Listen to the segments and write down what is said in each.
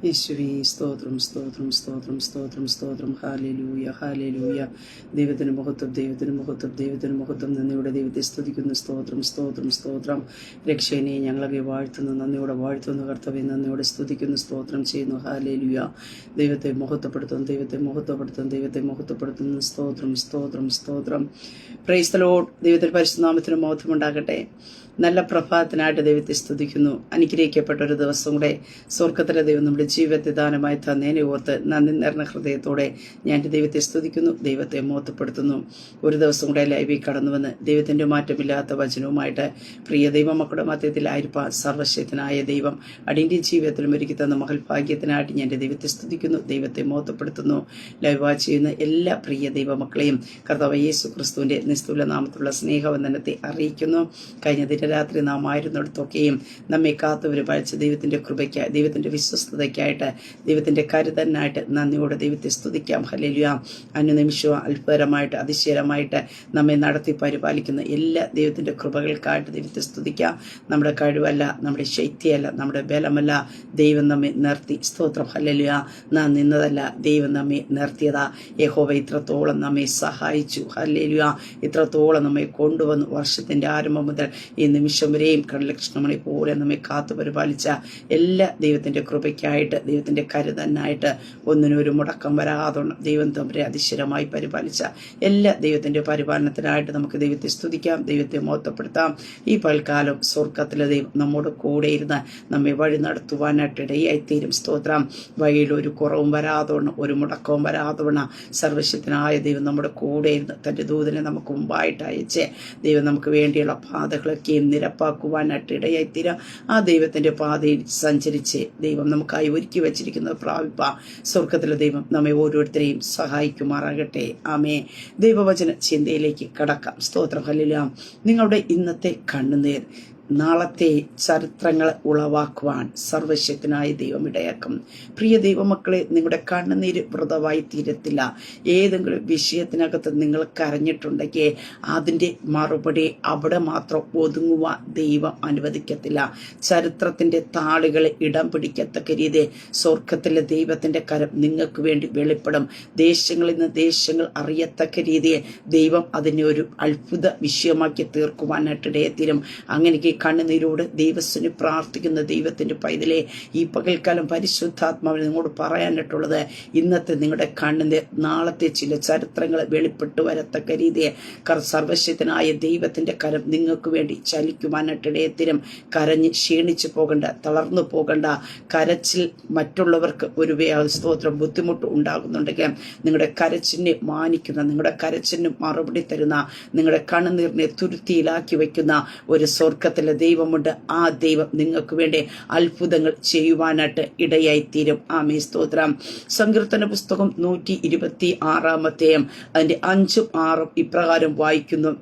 യേശുവേ സ്തോത്രം സ്തോത്രം സ്തോത്രം സ്തോത്രം സ്തോത്രം ഹാലേലൂയ ഹാലേലൂയ. ദൈവത്തിന് മഹത്വം ദൈവത്തിന് മഹത്വം ദൈവത്തിന് മഹത്വം. നന്ദിയോടെ ദൈവത്തെ സ്തുതിക്കുന്നു. സ്തോത്രം സ്തോത്രം സ്തോത്രം. രക്ഷേനെ ഞങ്ങളെ വാഴ്ത്തുന്നു, നന്ദിയോടെ വാഴ്ത്തുന്നു. കർത്താവേ നന്ദിയോടെ സ്തുതിക്കുന്നു, സ്തോത്രം ചെയ്യുന്നു. ഹാലേലൂയ. ദൈവത്തെ മഹത്വപ്പെടുത്തുന്നു, ദൈവത്തെ മഹത്വപ്പെടുത്തുന്നു, ദൈവത്തെ മഹത്വപ്പെടുത്തുന്നു. സ്തോത്രം സ്തോത്രം സ്തോത്രം. Praise the Lord. ദൈവത്തിന്റെ പരിശുദ്ധനാമത്തിന് മഹത്വം ഉണ്ടാകട്ടെ. നല്ല പ്രഭാതത്തിനായിട്ട് ദൈവത്തെ സ്തുതിക്കുന്നു. അനുഗ്രഹിക്കപ്പെട്ട ഒരു ദിവസം കൂടെ സ്വർഗത്തിലെ ദൈവം നമ്മുടെ ജീവിതത്തെ ദാനമായി തന്നേനെ ഓർത്ത് നന്ദി നിറഞ്ഞ ഹൃദയത്തോടെ ഞാൻ ദൈവത്തെ സ്തുതിക്കുന്നു, ദൈവത്തെ മോത്തപ്പെടുത്തുന്നു. ഒരു ദിവസം കൂടെ ലൈവിൽ കടന്നുവന്ന് ദൈവത്തിന്റെ മാറ്റമില്ലാത്ത വചനവുമായിട്ട് പ്രിയ ദൈവമക്കളുടെ മധ്യത്തിലായിരിക്കാൻ സർവശക്തനായ ദൈവം അടിയന്റെ ജീവിതത്തിലും ഒരുക്കി തന്ന മഹൽ ഭാഗ്യത്തിനായിട്ട് ഞാൻ ദൈവത്തെ സ്തുതിക്കുന്നു, ദൈവത്തെ മോത്തപ്പെടുത്തുന്നു. ലൈവ് വാച്ച് ചെയ്യുന്ന എല്ലാ പ്രിയ ദൈവമക്കളെയും കർത്താവ് യേശു ക്രിസ്തുവിന്റെ നിസ്തുല നാമത്തിലുള്ള സ്നേഹവന്ദനത്തെ അറിയിക്കുന്നു. കഴിഞ്ഞ രാത്രി നാം ആയിരുന്നിടത്തൊക്കെയും നമ്മെ കാത്തുപരിപാലിച്ച ദൈവത്തിന്റെ കൃപയ്ക്ക്, ദൈവത്തിന്റെ വിശ്വസ്തതയ്ക്കായിട്ട്, ദൈവത്തിന്റെ കരുതനായിട്ട് നന്ദിയോടെ ദൈവത്തെ സ്തുതിക്കാം. ഹല്ലേലൂയ. അനുനിമിഷവും അത്ഭുതകരമായിട്ട് അതിശയമായിട്ട് നമ്മെ നടത്തി പരിപാലിക്കുന്ന എല്ലാ ദൈവത്തിന്റെ കൃപകൾക്കായിട്ട് ദൈവത്തെ സ്തുതിക്കാം. നമ്മുടെ കഴിവല്ല, നമ്മുടെ ശക്തിയല്ല, നമ്മുടെ ബലമല്ല, ദൈവം നമ്മെ നിർത്തി. സ്തോത്രം. ഹല്ലേലൂയ. നാം നിന്നതല്ല, ദൈവം നമ്മെ നിർത്തിയതാ. യഹോവ ഇത്രത്തോളം നമ്മെ സഹായിച്ചു. ഹല്ലേലൂയ. ഇത്രത്തോളം നമ്മെ കൊണ്ടുവന്നു. വർഷത്തിന്റെ ആരംഭം മുതൽ ഈ നിമിഷം വരെയും കടലക്ഷണമണി പോലെ നമ്മെ കാത്തു പരിപാലിച്ച എല്ലാ ദൈവത്തിന്റെ കൃപയ്ക്കായിട്ട്, ദൈവത്തിന്റെ കരുതനായിട്ട്, ഒന്നിനും ഒരു മുടക്കം വരാതെ ദൈവം തമ്മിലെ അതിശയമായി പരിപാലിച്ച എല്ലാ ദൈവത്തിന്റെ പരിപാലനത്തിനായിട്ട് നമുക്ക് ദൈവത്തെ സ്തുതിക്കാം, ദൈവത്തെ മഹത്വപ്പെടുത്താം. ഈ പൽക്കാലം സ്വർഗത്തിലെ ദൈവം നമ്മോട് കൂടെ ഇരുന്ന് നമ്മെ വഴി നടത്തുവാനായിട്ട് ഇടയായിത്തീരും. സ്തോത്രം. വഴിയിൽ ഒരു കുറവും വരാതോണം, ഒരു മുടക്കവും വരാതോണം സർവശക്തനായ ദൈവം നമ്മുടെ കൂടെ ഇരുന്ന് തന്റെ ദൂതനെ നമുക്ക് മുമ്പായിട്ട് അയച്ച് ദൈവം നമുക്ക് വേണ്ടിയുള്ള പാതകളൊക്കെ നിരപ്പാക്കുവാനായിട്ട് ഇടയായിത്തീരാം. ആ ദൈവത്തിന്റെ പാതയിൽ സഞ്ചരിച്ച് ദൈവം നമുക്കായി ഒരുക്കി വച്ചിരിക്കുന്നത് പ്രാപിപ്പ. സ്വർഗത്തിലെ ദൈവം നമ്മെ ഓരോരുത്തരെയും സഹായിക്കുമാറാകട്ടെ. ആമേ. ദൈവവചന ചിന്തയിലേക്ക് കടക്കാം. സ്തോത്രം. ഹല്ലേലൂയ. നിങ്ങളുടെ ഇന്നത്തെ കണ്ണുനീർ നാളത്തെ ചരിത്രങ്ങൾ ഉളവാക്കുവാൻ സർവശക്തനായ ദൈവം ഇടയാക്കും. പ്രിയ ദൈവമക്കളെ, നിങ്ങളുടെ കണ്ണുനീര് വ്രതമായി തീരത്തില്ല. ഏതെങ്കിലും വിഷയത്തിനകത്ത് നിങ്ങൾ കരഞ്ഞിട്ടുണ്ടെങ്കിൽ അതിൻ്റെ മറുപടി അവിടെ മാത്രം ഒതുങ്ങുവാൻ ദൈവം അനുവദിക്കത്തില്ല. ചരിത്രത്തിന്റെ താളുകളെ ഇടം പിടിക്കത്തക്ക രീതി സ്വർഗത്തിലെ ദൈവത്തിന്റെ കരം നിങ്ങൾക്ക് വേണ്ടി വെളിപ്പെടും. ദേശങ്ങളിൽ നിന്ന് ദേശങ്ങൾ അറിയത്തക്ക രീതിയെ ദൈവം അതിനെ ഒരു അത്ഭുത വിഷയമാക്കി തീർക്കുവാനായിട്ട് ഇടയെത്തീരും. അങ്ങനെ കണ്ണുനീരോട് ദൈവത്തിന് പ്രാർത്ഥിക്കുന്ന ദൈവത്തിന്റെ പൈതലെ, ഈ പകൽക്കാലം പരിശുദ്ധാത്മാവിന് നിങ്ങളോട് പറയാനായിട്ടുള്ളത്, ഇന്നത്തെ നിങ്ങളുടെ കണ്ണുനീർ നാളത്തെ ചില ചരിത്രങ്ങൾ വെളിപ്പെട്ടു വരത്തക്ക രീതിയെ സർവശക്തനായ ദൈവത്തിന്റെ കരം നിങ്ങൾക്ക് വേണ്ടി ചലിക്കുവാനായിട്ട് ഇടയത്തിനും. കരഞ്ഞ് ക്ഷീണിച്ചു പോകണ്ട, തളർന്നു പോകണ്ട. കരച്ചിൽ മറ്റുള്ളവർക്ക് ഒരു സ്തോത്രം ബുദ്ധിമുട്ട് ഉണ്ടാകുന്നുണ്ടെങ്കിൽ നിങ്ങളുടെ കരച്ചിനെ മാനിക്കുന്ന, നിങ്ങളുടെ കരച്ചിന് മറുപടി തരുന്ന, നിങ്ങളുടെ കണ്ണുനീരിനെ തുരുത്തിയിലാക്കി വയ്ക്കുന്ന ഒരു സ്വർഗത്തിലെ ദൈവമുണ്ട്. ആ ദൈവം നിങ്ങൾക്ക് വേണ്ടി അത്ഭുതങ്ങൾ ചെയ്യുവാനായിട്ട് ഇടയായിത്തീരും. ആമേ. സ്തോത്രം. സങ്കീർത്തന പുസ്തകം 126 അതിന്റെ 5ഉം 6ഉം ഇപ്രകാരം വായിക്കുന്നു: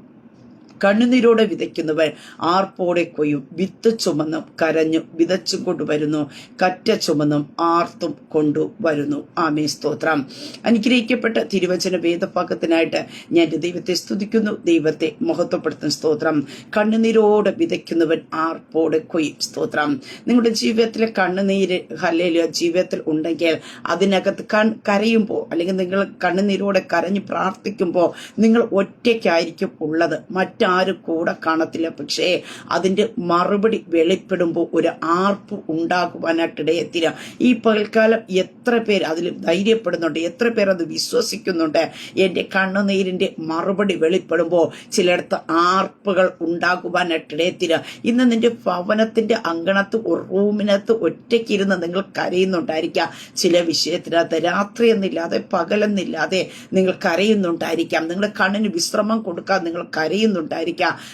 കണ്ണുനീരോടെ വിതയ്ക്കുന്നവൻ ആർപ്പോടെ കൊയ്യും. വിത്ത് ചുമന്നും കരഞ്ഞും വിതച്ചും കൊണ്ടുവരുന്നു, കറ്റ ചുമന്നും ആർത്തും കൊണ്ടുവരുന്നു. ആമേ. സ്തോത്രം. അനുഗ്രഹിക്കപ്പെട്ട തിരുവചന വേദഭാഗത്തിനായിട്ട് ഞാൻ ദൈവത്തെ സ്തുതിക്കുന്നു, ദൈവത്തെ മഹത്വപ്പെടുത്തുന്നു. സ്തോത്രം. കണ്ണുനീരോടെ വിതയ്ക്കുന്നവൻ ആർപ്പോടെ കൊയ്യും. സ്തോത്രം. നിങ്ങളുടെ ജീവിതത്തിലെ കണ്ണുനീര് ഹല്ലേലൂയ ജീവിതത്തിൽ ഉണ്ടെങ്കിൽ അതിനകത്ത് കരയുമ്പോൾ, അല്ലെങ്കിൽ നിങ്ങൾ കണ്ണുനീരോടെ കരഞ്ഞ് പ്രാർത്ഥിക്കുമ്പോൾ നിങ്ങൾ ഒറ്റയ്ക്കായിരിക്കും ഉള്ളത്. മറ്റാരും കൂടെ കാണത്തില്ല. പക്ഷേ അതിന്റെ മറുപടി വെളിപ്പെടുമ്പോൾ ഒരു ആർപ്പ് ഉണ്ടാകുവാനായിട്ട് ഇടയെത്തില്ല. ഈ പകൽക്കാലം എത്ര പേർ അതിൽ ധൈര്യപ്പെടുന്നുണ്ട്, എത്ര പേർ അത് വിശ്വസിക്കുന്നുണ്ട്? എന്റെ കണ്ണുനീരിന്റെ മറുപടി വെളിപ്പെടുമ്പോൾ ചിലയിടത്ത് ആർപ്പുകൾ ഉണ്ടാകുവാനായിട്ട് ഇടയെത്തില്ല. ഇന്ന് നിന്റെ ഭവനത്തിന്റെ അങ്കണത്ത് ഒരു റൂമിനകത്ത് ഒറ്റയ്ക്കിരുന്ന് നിങ്ങൾ കരയുന്നുണ്ടായിരിക്കാം. ചില വിഷയത്തിനകത്ത് രാത്രിയെന്നില്ലാതെ പകലെന്നില്ലാതെ നിങ്ങൾ കരയുന്നുണ്ടായിരിക്കാം. നിങ്ങളുടെ കണ്ണിന് വിശ്രമം കൊടുക്കാൻ നിങ്ങൾ കരയുന്നുണ്ടായിരിക്കാം.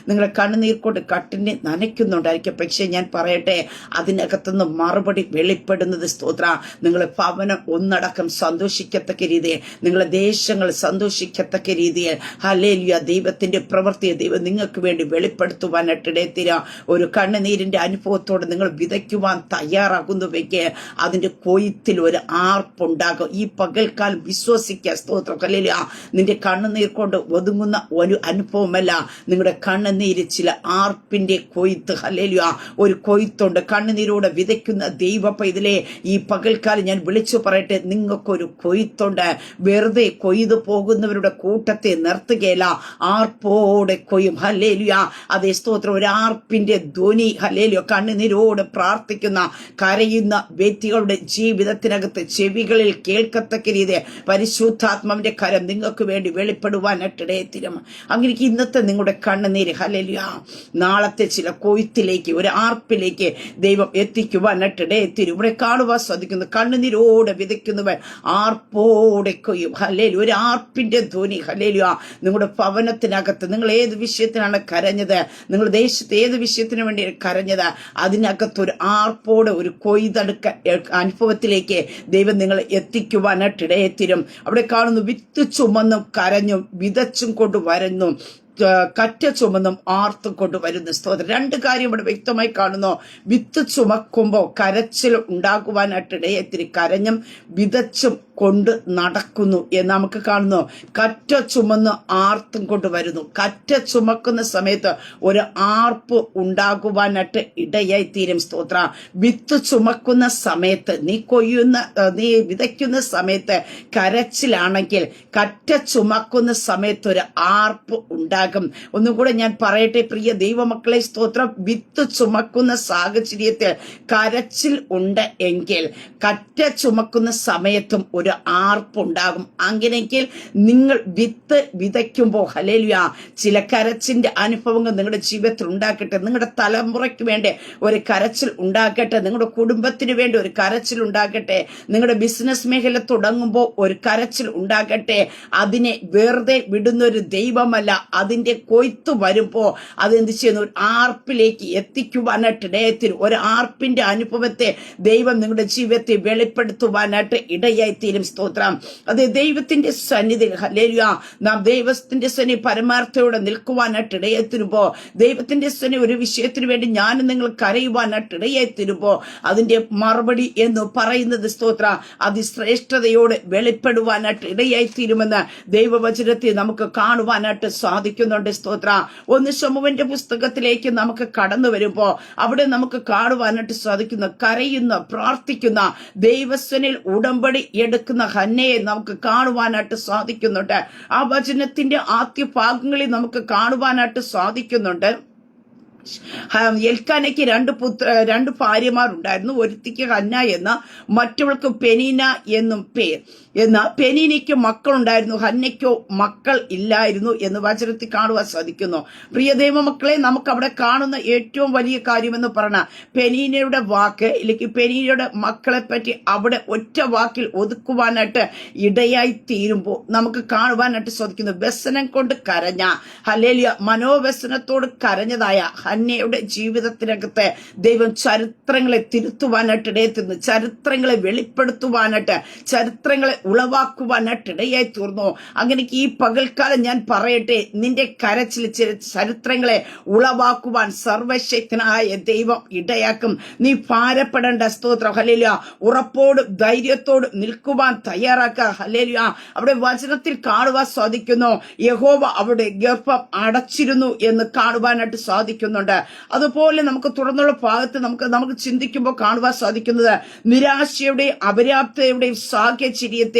നിങ്ങളെ കണ്ണുനീർ കൊണ്ട് കട്ടിനെ നനയ്ക്കുന്നുണ്ടായിരിക്കാം. പക്ഷെ ഞാൻ പറയട്ടെ, അതിനകത്തുനിന്ന് മറുപടി വെളിപ്പെടുന്നത് സ്തോത്ര. നിങ്ങളെ ഭവനം ഒന്നടക്കം സന്തോഷിക്കത്തക്ക രീതിയിൽ, നിങ്ങളെ ദേശങ്ങൾ സന്തോഷിക്കത്തക്ക രീതിയിൽ ഹല്ലേലൂയ ദൈവത്തിന്റെ പ്രവൃത്തിയെ ദൈവം നിങ്ങൾക്ക് വേണ്ടി വെളിപ്പെടുത്തുവാനായിട്ട് ഇടയത്തീരാ. ഒരു കണ്ണുനീരിന്റെ അനുഭവത്തോടെ നിങ്ങൾ വിതയ്ക്കുവാൻ തയ്യാറാകുന്നുവെങ്കിൽ അതിന്റെ കൊയ്ത്തിൽ ഒരു ആർപ്പുണ്ടാകും. ഈ പകൽക്കാലം വിശ്വസിക്കുക. സ്തോത്രം. ഹല്ലേലൂയ. നിന്റെ കണ്ണുനീർ കൊണ്ട് ഒതുങ്ങുന്ന ഒരു അനുഭവമല്ല. നിങ്ങളുടെ കണ്ണുനീര് ചില ആർപ്പിന്റെ കൊയ്ത്ത്, ഹല്ലേലൂയ, ഒരു കൊയ്ത്തുണ്ട്. കണ്ണുനീരോടെ വിതയ്ക്കുന്ന ദൈവ പൈതലേ, ഈ പകൽക്കാലം ഞാൻ വിളിച്ചു പറയട്ടെ, നിങ്ങൾക്കൊരു കൊയ്ത്തുണ്ട്. വെറുതെ കൊയ്തു പോകുന്നവരുടെ കൂട്ടത്തെ നിർത്തുകയില്ല, ആർപ്പോടെ കൊയ്യും. ഹല്ലേലൂയ. അതേ സ്തോത്രം. ഒരു ആർപ്പിന്റെ ധ്വനി, ഹല്ലേലൂയ. കണ്ണുനീരോട് പ്രാർത്ഥിക്കുന്ന കരയുന്ന വ്യക്തികളുടെ ജീവിതത്തിനകത്ത് ചെവികളിൽ കേൾക്കത്തക്ക രീതി പരിശുദ്ധാത്മാവിന്റെ കരം നിങ്ങൾക്ക് വേണ്ടി വെളിപ്പെടുവാനായിട്ടിടയെ തീരും. അങ്ങനെ ഇന്നത്തെ നിങ്ങളുടെ കണ്ണുനീര്, ഹല്ലേലൂയ, നാളത്തെ ചില കൊയ്ത്തിലേക്ക്, ഒരു ആർപ്പിലേക്ക് ദൈവം എത്തിക്കുവാനായിട്ടിടയെ തീരും. ഇവിടെ കാണുവാൻ സാധിക്കുന്നു, കണ്ണുനീരോടെ വിതയ്ക്കുന്നവൻ ആർപ്പോടെ കൊയ്യും. ഹല്ലേലൂയ. ഒരു ആർപ്പിന്റെ ധ്വനി, ഹല്ലേലൂയ. നിങ്ങളുടെ ഭവനത്തിനകത്ത് നിങ്ങൾ ഏത് വിഷയത്തിനാണ് കരഞ്ഞത്, നിങ്ങൾ ദേശത്ത് ഏത് വിഷയത്തിന് വേണ്ടി കരഞ്ഞത്, അതിനകത്തൊരു ആർപ്പോടെ ഒരു കൊയ്തെടുക്ക അനുഭവത്തിലേക്ക് ദൈവം നിങ്ങൾ എത്തിക്കുവാനായിട്ടിടയെ തീരും. അവിടെ കാണുന്നു, വിത്ത് ചുമന്നും കരഞ്ഞും വിതച്ചും കൊണ്ട് വരുന്നു, കറ്റ ചുമന്നും ആർത്തും കൊണ്ടുവരുന്ന സ്തോത്രം. രണ്ട് കാര്യം ഇവിടെ വ്യക്തമായി കാണുന്നു. വിത്ത് ചുമക്കുമ്പോൾ കരച്ചിൽ ഉണ്ടാകുവാനായിട്ടിടയെത്തിരി കരഞ്ഞും വിതച്ചും കൊണ്ട് നടക്കുന്നു എന്ന് നമുക്ക് കാണുന്നു. കറ്റ ചുമന്ന് ആർത്തും കൊണ്ടുവരുന്നു. കറ്റ ചുമക്കുന്ന സമയത്ത് ഒരു ആർപ്പ് ഉണ്ടാകുവാനായിട്ട് ഇടയായി തീരും. സ്തോത്ര. വിത്ത് ചുമക്കുന്ന സമയത്ത്, നീ വിതയ്ക്കുന്ന സമയത്ത് കരച്ചിലാണെങ്കിൽ, കറ്റ ചുമക്കുന്ന സമയത്ത് ഒരു ആർപ്പ് ഉണ്ടാകും. ഒന്നുകൂടെ ഞാൻ പറയട്ടെ പ്രിയ ദൈവമക്കളെ, സ്തോത്രം. വിത്ത് ചുമക്കുന്ന സാഹചര്യത്തിൽ കരച്ചിൽ ഉണ്ട് എങ്കിൽ, കറ്റ ചുമക്കുന്ന സമയത്തും ഒരു ആർപ്പുണ്ടാകും. അങ്ങനെയെങ്കിൽ നിങ്ങൾ വിത്ത് വിതയ്ക്കുമ്പോൾ, ഹല്ലേലൂയ, ചില കരച്ചിന്റെ അനുഭവങ്ങൾ നിങ്ങളുടെ ജീവിതത്തിൽ ഉണ്ടാക്കട്ടെ. നിങ്ങളുടെ തലമുറയ്ക്ക് വേണ്ടി ഒരു കരച്ചിൽ ഉണ്ടാക്കട്ടെ. നിങ്ങളുടെ കുടുംബത്തിന് വേണ്ടി ഒരു കരച്ചിൽ ഉണ്ടാക്കട്ടെ. നിങ്ങളുടെ ബിസിനസ് മേഖല തുടങ്ങുമ്പോൾ ഒരു കരച്ചിൽ ഉണ്ടാകട്ടെ. അതിനെ വെറുതെ വിടുന്നൊരു ദൈവമല്ല. അതിന്റെ കൊയ്ത്ത് വരുമ്പോ അതെന്ത് ചെയ്യുന്നു, ഒരു ആർപ്പിലേക്ക് എത്തിക്കുവാനായിട്ട് ഇടയത്തിൽ, ഒരു ആർപ്പിന്റെ അനുഭവത്തെ ദൈവം നിങ്ങളുടെ ജീവിതത്തെ വെളിപ്പെടുത്തുവാനായിട്ട് ഇടയായി തീരും. സ്തോത്രം. അത് ദൈവത്തിന്റെ സന്നിധിയിൽ, ഹല്ലേലൂയ, നാം ദൈവത്തിന്റെ സന്നിധി പരമാർത്ഥയോടെ നിൽക്കുവാനായിട്ട് ഇടയായി തീരുമ്പോ, ദൈവത്തിന്റെ സന്നിധി ഒരു വിഷയത്തിന് വേണ്ടി ഞാൻ നിങ്ങൾ കരയുവാനായിട്ട് ഇടയായി തീരുമ്പോ, അതിന്റെ മറുപടി എന്ന് പറയുന്നത്, സ്തോത്ര, അതിശ്രേഷ്ഠതയോടെ വെളിപ്പെടുവാനായിട്ട് ഇടയായി തീരുമെന്ന് ദൈവവചനത്തിൽ നമുക്ക് കാണുവാനായിട്ട് സാധിക്കുന്നുണ്ട്. സ്തോത്ര. 1 ശമൂവേലിന്റെ പുസ്തകത്തിലേക്ക് നമുക്ക് കടന്നു വരുമ്പോ അവിടെ നമുക്ക് കാണുവാനായിട്ട് സാധിക്കുന്ന, കരയുന്ന പ്രാർത്ഥിക്കുന്ന ദൈവസനിൽ ഉടമ്പടി എടുക്കുന്ന ഹന്നയെ നമുക്ക് കാണുവാനായിട്ട് സാധിക്കുന്നുണ്ട്. ആ വചനത്തിന്റെ ആദ്യ ഭാഗങ്ങളിൽ നമുക്ക് കാണുവാനായിട്ട് സാധിക്കുന്നുണ്ട്. എൽക്കാനയ്ക്ക് രണ്ട് ഭാര്യമാരുണ്ടായിരുന്നു. ഒരുത്തിക്ക് ഹന്ന എന്ന, മറ്റവൾക്ക് പെനീന എന്നും പേർ. എന്നാൽ പെനീനയ്ക്ക് മക്കളുണ്ടായിരുന്നു, ഹന്നയ്ക്കോ മക്കൾ ഇല്ലായിരുന്നു എന്ന് വചനത്തിൽ കാണുവാൻ സാധിക്കുന്നു. പ്രിയ ദൈവമക്കളെ, നമുക്ക് അവിടെ കാണുന്ന ഏറ്റവും വലിയ കാര്യമെന്ന് പറഞ്ഞാൽ പെനീനയുടെ വാക്ക്, അല്ലെങ്കിൽ പെനീനയുടെ മക്കളെ പറ്റി അവിടെ ഒറ്റ വാക്കിൽ ഒതുക്കുവാനായിട്ട് ഇടയായി തീരുമ്പോൾ നമുക്ക് കാണുവാനായിട്ട് സാധിക്കുന്നു. വ്യസനം കൊണ്ട് കരഞ്ഞ, ഹല്ലേലൂയ, മനോവ്യസനത്തോട് കരഞ്ഞതായ ഹന്നയുടെ ജീവിതത്തിനകത്ത് ദൈവം ചരിത്രങ്ങളെ തിരുത്തുവാനായിട്ട് ഇടയെത്തുന്നു. ചരിത്രങ്ങളെ വെളിപ്പെടുത്തുവാനായിട്ട്, ചരിത്രങ്ങളെ ഉളവാക്കുവാനായിട്ട് ഇടയായി തീർന്നു. അങ്ങനെ ഈ പകൽക്കാലം ഞാൻ പറയട്ടെ, നിന്റെ കരച്ചിൽ ചരിത്രങ്ങളെ ഉളവാക്കുവാൻ സർവശക്തനായ ദൈവം ഇടയാക്കും. നീ ഭാരപ്പെടേണ്ട. സ്തോത്രം. ഹല്ലേലൂയ. ഉറപ്പോടും ധൈര്യത്തോടും നിൽക്കുവാൻ തയ്യാറാക്കുക. ഹല്ലേലൂയ. അവിടെ വചനത്തിൽ കാണുവാൻ സാധിക്കുന്നു, യഹോവ അവിടെ ഗർഭം അടച്ചിരുന്നു എന്ന് കാണുവാനായിട്ട് സാധിക്കുന്നുണ്ട്. അതുപോലെ നമുക്ക് തുറന്നുള്ള ഭാഗത്ത് നമുക്ക് ചിന്തിക്കുമ്പോൾ കാണുവാൻ സാധിക്കുന്നത്, നിരാശയുടെയും അപര്യാപ്തതയുടെയും സാഹചര്യത്തിൽ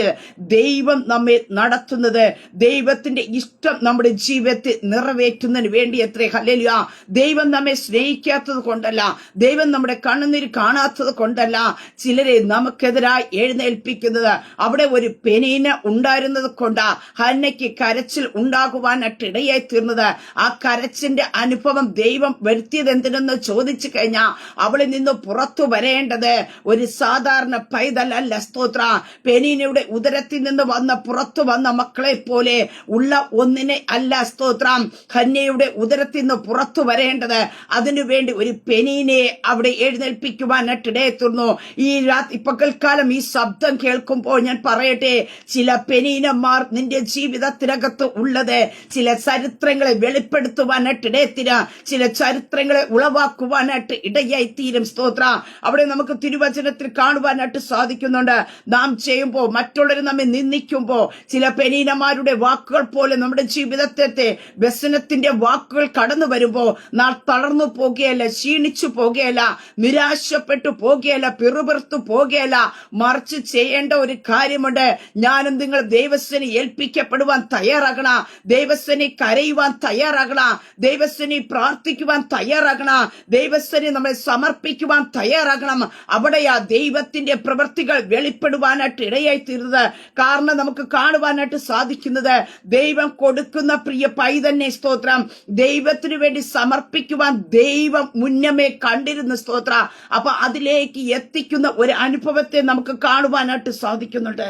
ദൈവം നമ്മെ നടത്തുന്നത് ദൈവത്തിന്റെ ഇഷ്ടം നമ്മുടെ ജീവിതത്തിൽ നിറവേറ്റുന്നതിന് വേണ്ടി എത്രേ. ഹല്ലേലൂയ. ദൈവം നമ്മെ സ്നേഹിക്കാത്തത് കൊണ്ടല്ല, ദൈവം നമ്മുടെ കണ്ണുനീര് കാണാത്തത് കൊണ്ടല്ല ചിലരെ നമുക്കെതിരായി എഴുന്നേൽപ്പിക്കുന്നത്. അവിടെ ഒരു പെനീന ഉണ്ടായിരുന്നത് കൊണ്ടാ ഹന്നയ്ക്ക് കരച്ചിൽ ഉണ്ടാകുവാനായിട്ട് ഇടയായി തീർന്നത്. ആ കരച്ചിന്റെ അനുഭവം ദൈവം വരുത്തിയത് എന്തിനെന്ന് ചോദിച്ചു കഴിഞ്ഞാൽ, അവളിൽ നിന്ന് പുറത്തു വരേണ്ടത് ഒരു സാധാരണ പൈതലല്ല. സ്തോത്ര. പെനീനയുടെ ഉദരത്തിൽ നിന്ന് പുറത്തു വന്ന മക്കളെ പോലെ ഉള്ള ഒന്നിനെ അല്ല. സ്തോത്രം. ഹന്നയുടെ ഉദരത്തിൽ നിന്ന് പുറത്തു വരേണ്ടത്, അതിനുവേണ്ടി ഒരു പെനീനയെ അവിടെ എഴുന്നേൽപ്പിക്കുവാനായിട്ട് ഇടയെത്തുന്നു. ഈ പകൽക്കാലം ഈ ശബ്ദം കേൾക്കുമ്പോൾ ഞാൻ പറയട്ടെ, ചില പെനീനന്മാർ നിന്റെ ജീവിതത്തിനകത്ത് ഉള്ളത് ചില ചരിത്രങ്ങളെ വെളിപ്പെടുത്തുവാനായിട്ട് ഇടയത്തിന്, ചില ചരിത്രങ്ങളെ ഉളവാക്കുവാനായിട്ട് ഇടയായി തീരും. സ്തോത്ര. അവിടെ നമുക്ക് തിരുവചനത്തിൽ കാണുവാനായിട്ട് സാധിക്കുന്നുണ്ട്. നാം ചെയ്യുമ്പോൾ, മറ്റുള്ളവർ നമ്മെ നിന്ദിക്കുമ്പോൾ, ചില പെനീനമാരുടെ വാക്കുകൾ പോലെ നമ്മുടെ ജീവിതത്തെ വ്യസനത്തിന്റെ വാക്കുകൾ കടന്നു വരുമ്പോ നാം തളർന്നു പോകുകയല്ല, ക്ഷീണിച്ചു പോകുകയല്ല, നിരാശപ്പെട്ടു പോകുകയല്ല, പിറുപിറുത്തു പോകുകയല്ല. മറിച്ച് ചെയ്യേണ്ട ഒരു കാര്യമുണ്ട്. ഞാനും നിങ്ങൾ ദൈവസ്ഥനെ ഏൽപ്പിക്കപ്പെടുവാൻ തയ്യാറാകണം. ദൈവസ്ഥനെ കരയുവാൻ തയ്യാറാകണം. ദൈവസ്ഥനെ പ്രാർത്ഥിക്കുവാൻ തയ്യാറാകണം. ദൈവസ്ഥനെ നമ്മെ സമർപ്പിക്കുവാൻ തയ്യാറാകണം. അവിടെയാ ദൈവത്തിന്റെ പ്രവൃത്തികൾ വെളിപ്പെടുവാനായിട്ട് ഇടയായി തീരുന്നത്. കാരണം നമുക്ക് കാണുവാനായിട്ട് സാധിക്കുന്നത്, ദൈവം കൊടുക്കുന്ന പ്രിയ പൈതന്നെ സ്തോത്രം ദൈവത്തിനു വേണ്ടി സമർപ്പിക്കുവാൻ ദൈവം മുന്നമേ കണ്ടിരുന്ന സ്തോത്ര. അപ്പൊ അതിലേക്ക് എത്തിക്കുന്ന ഒരു അനുഭവത്തെ നമുക്ക് കാണുവാനായിട്ട് സാധിക്കുന്നുണ്ട്.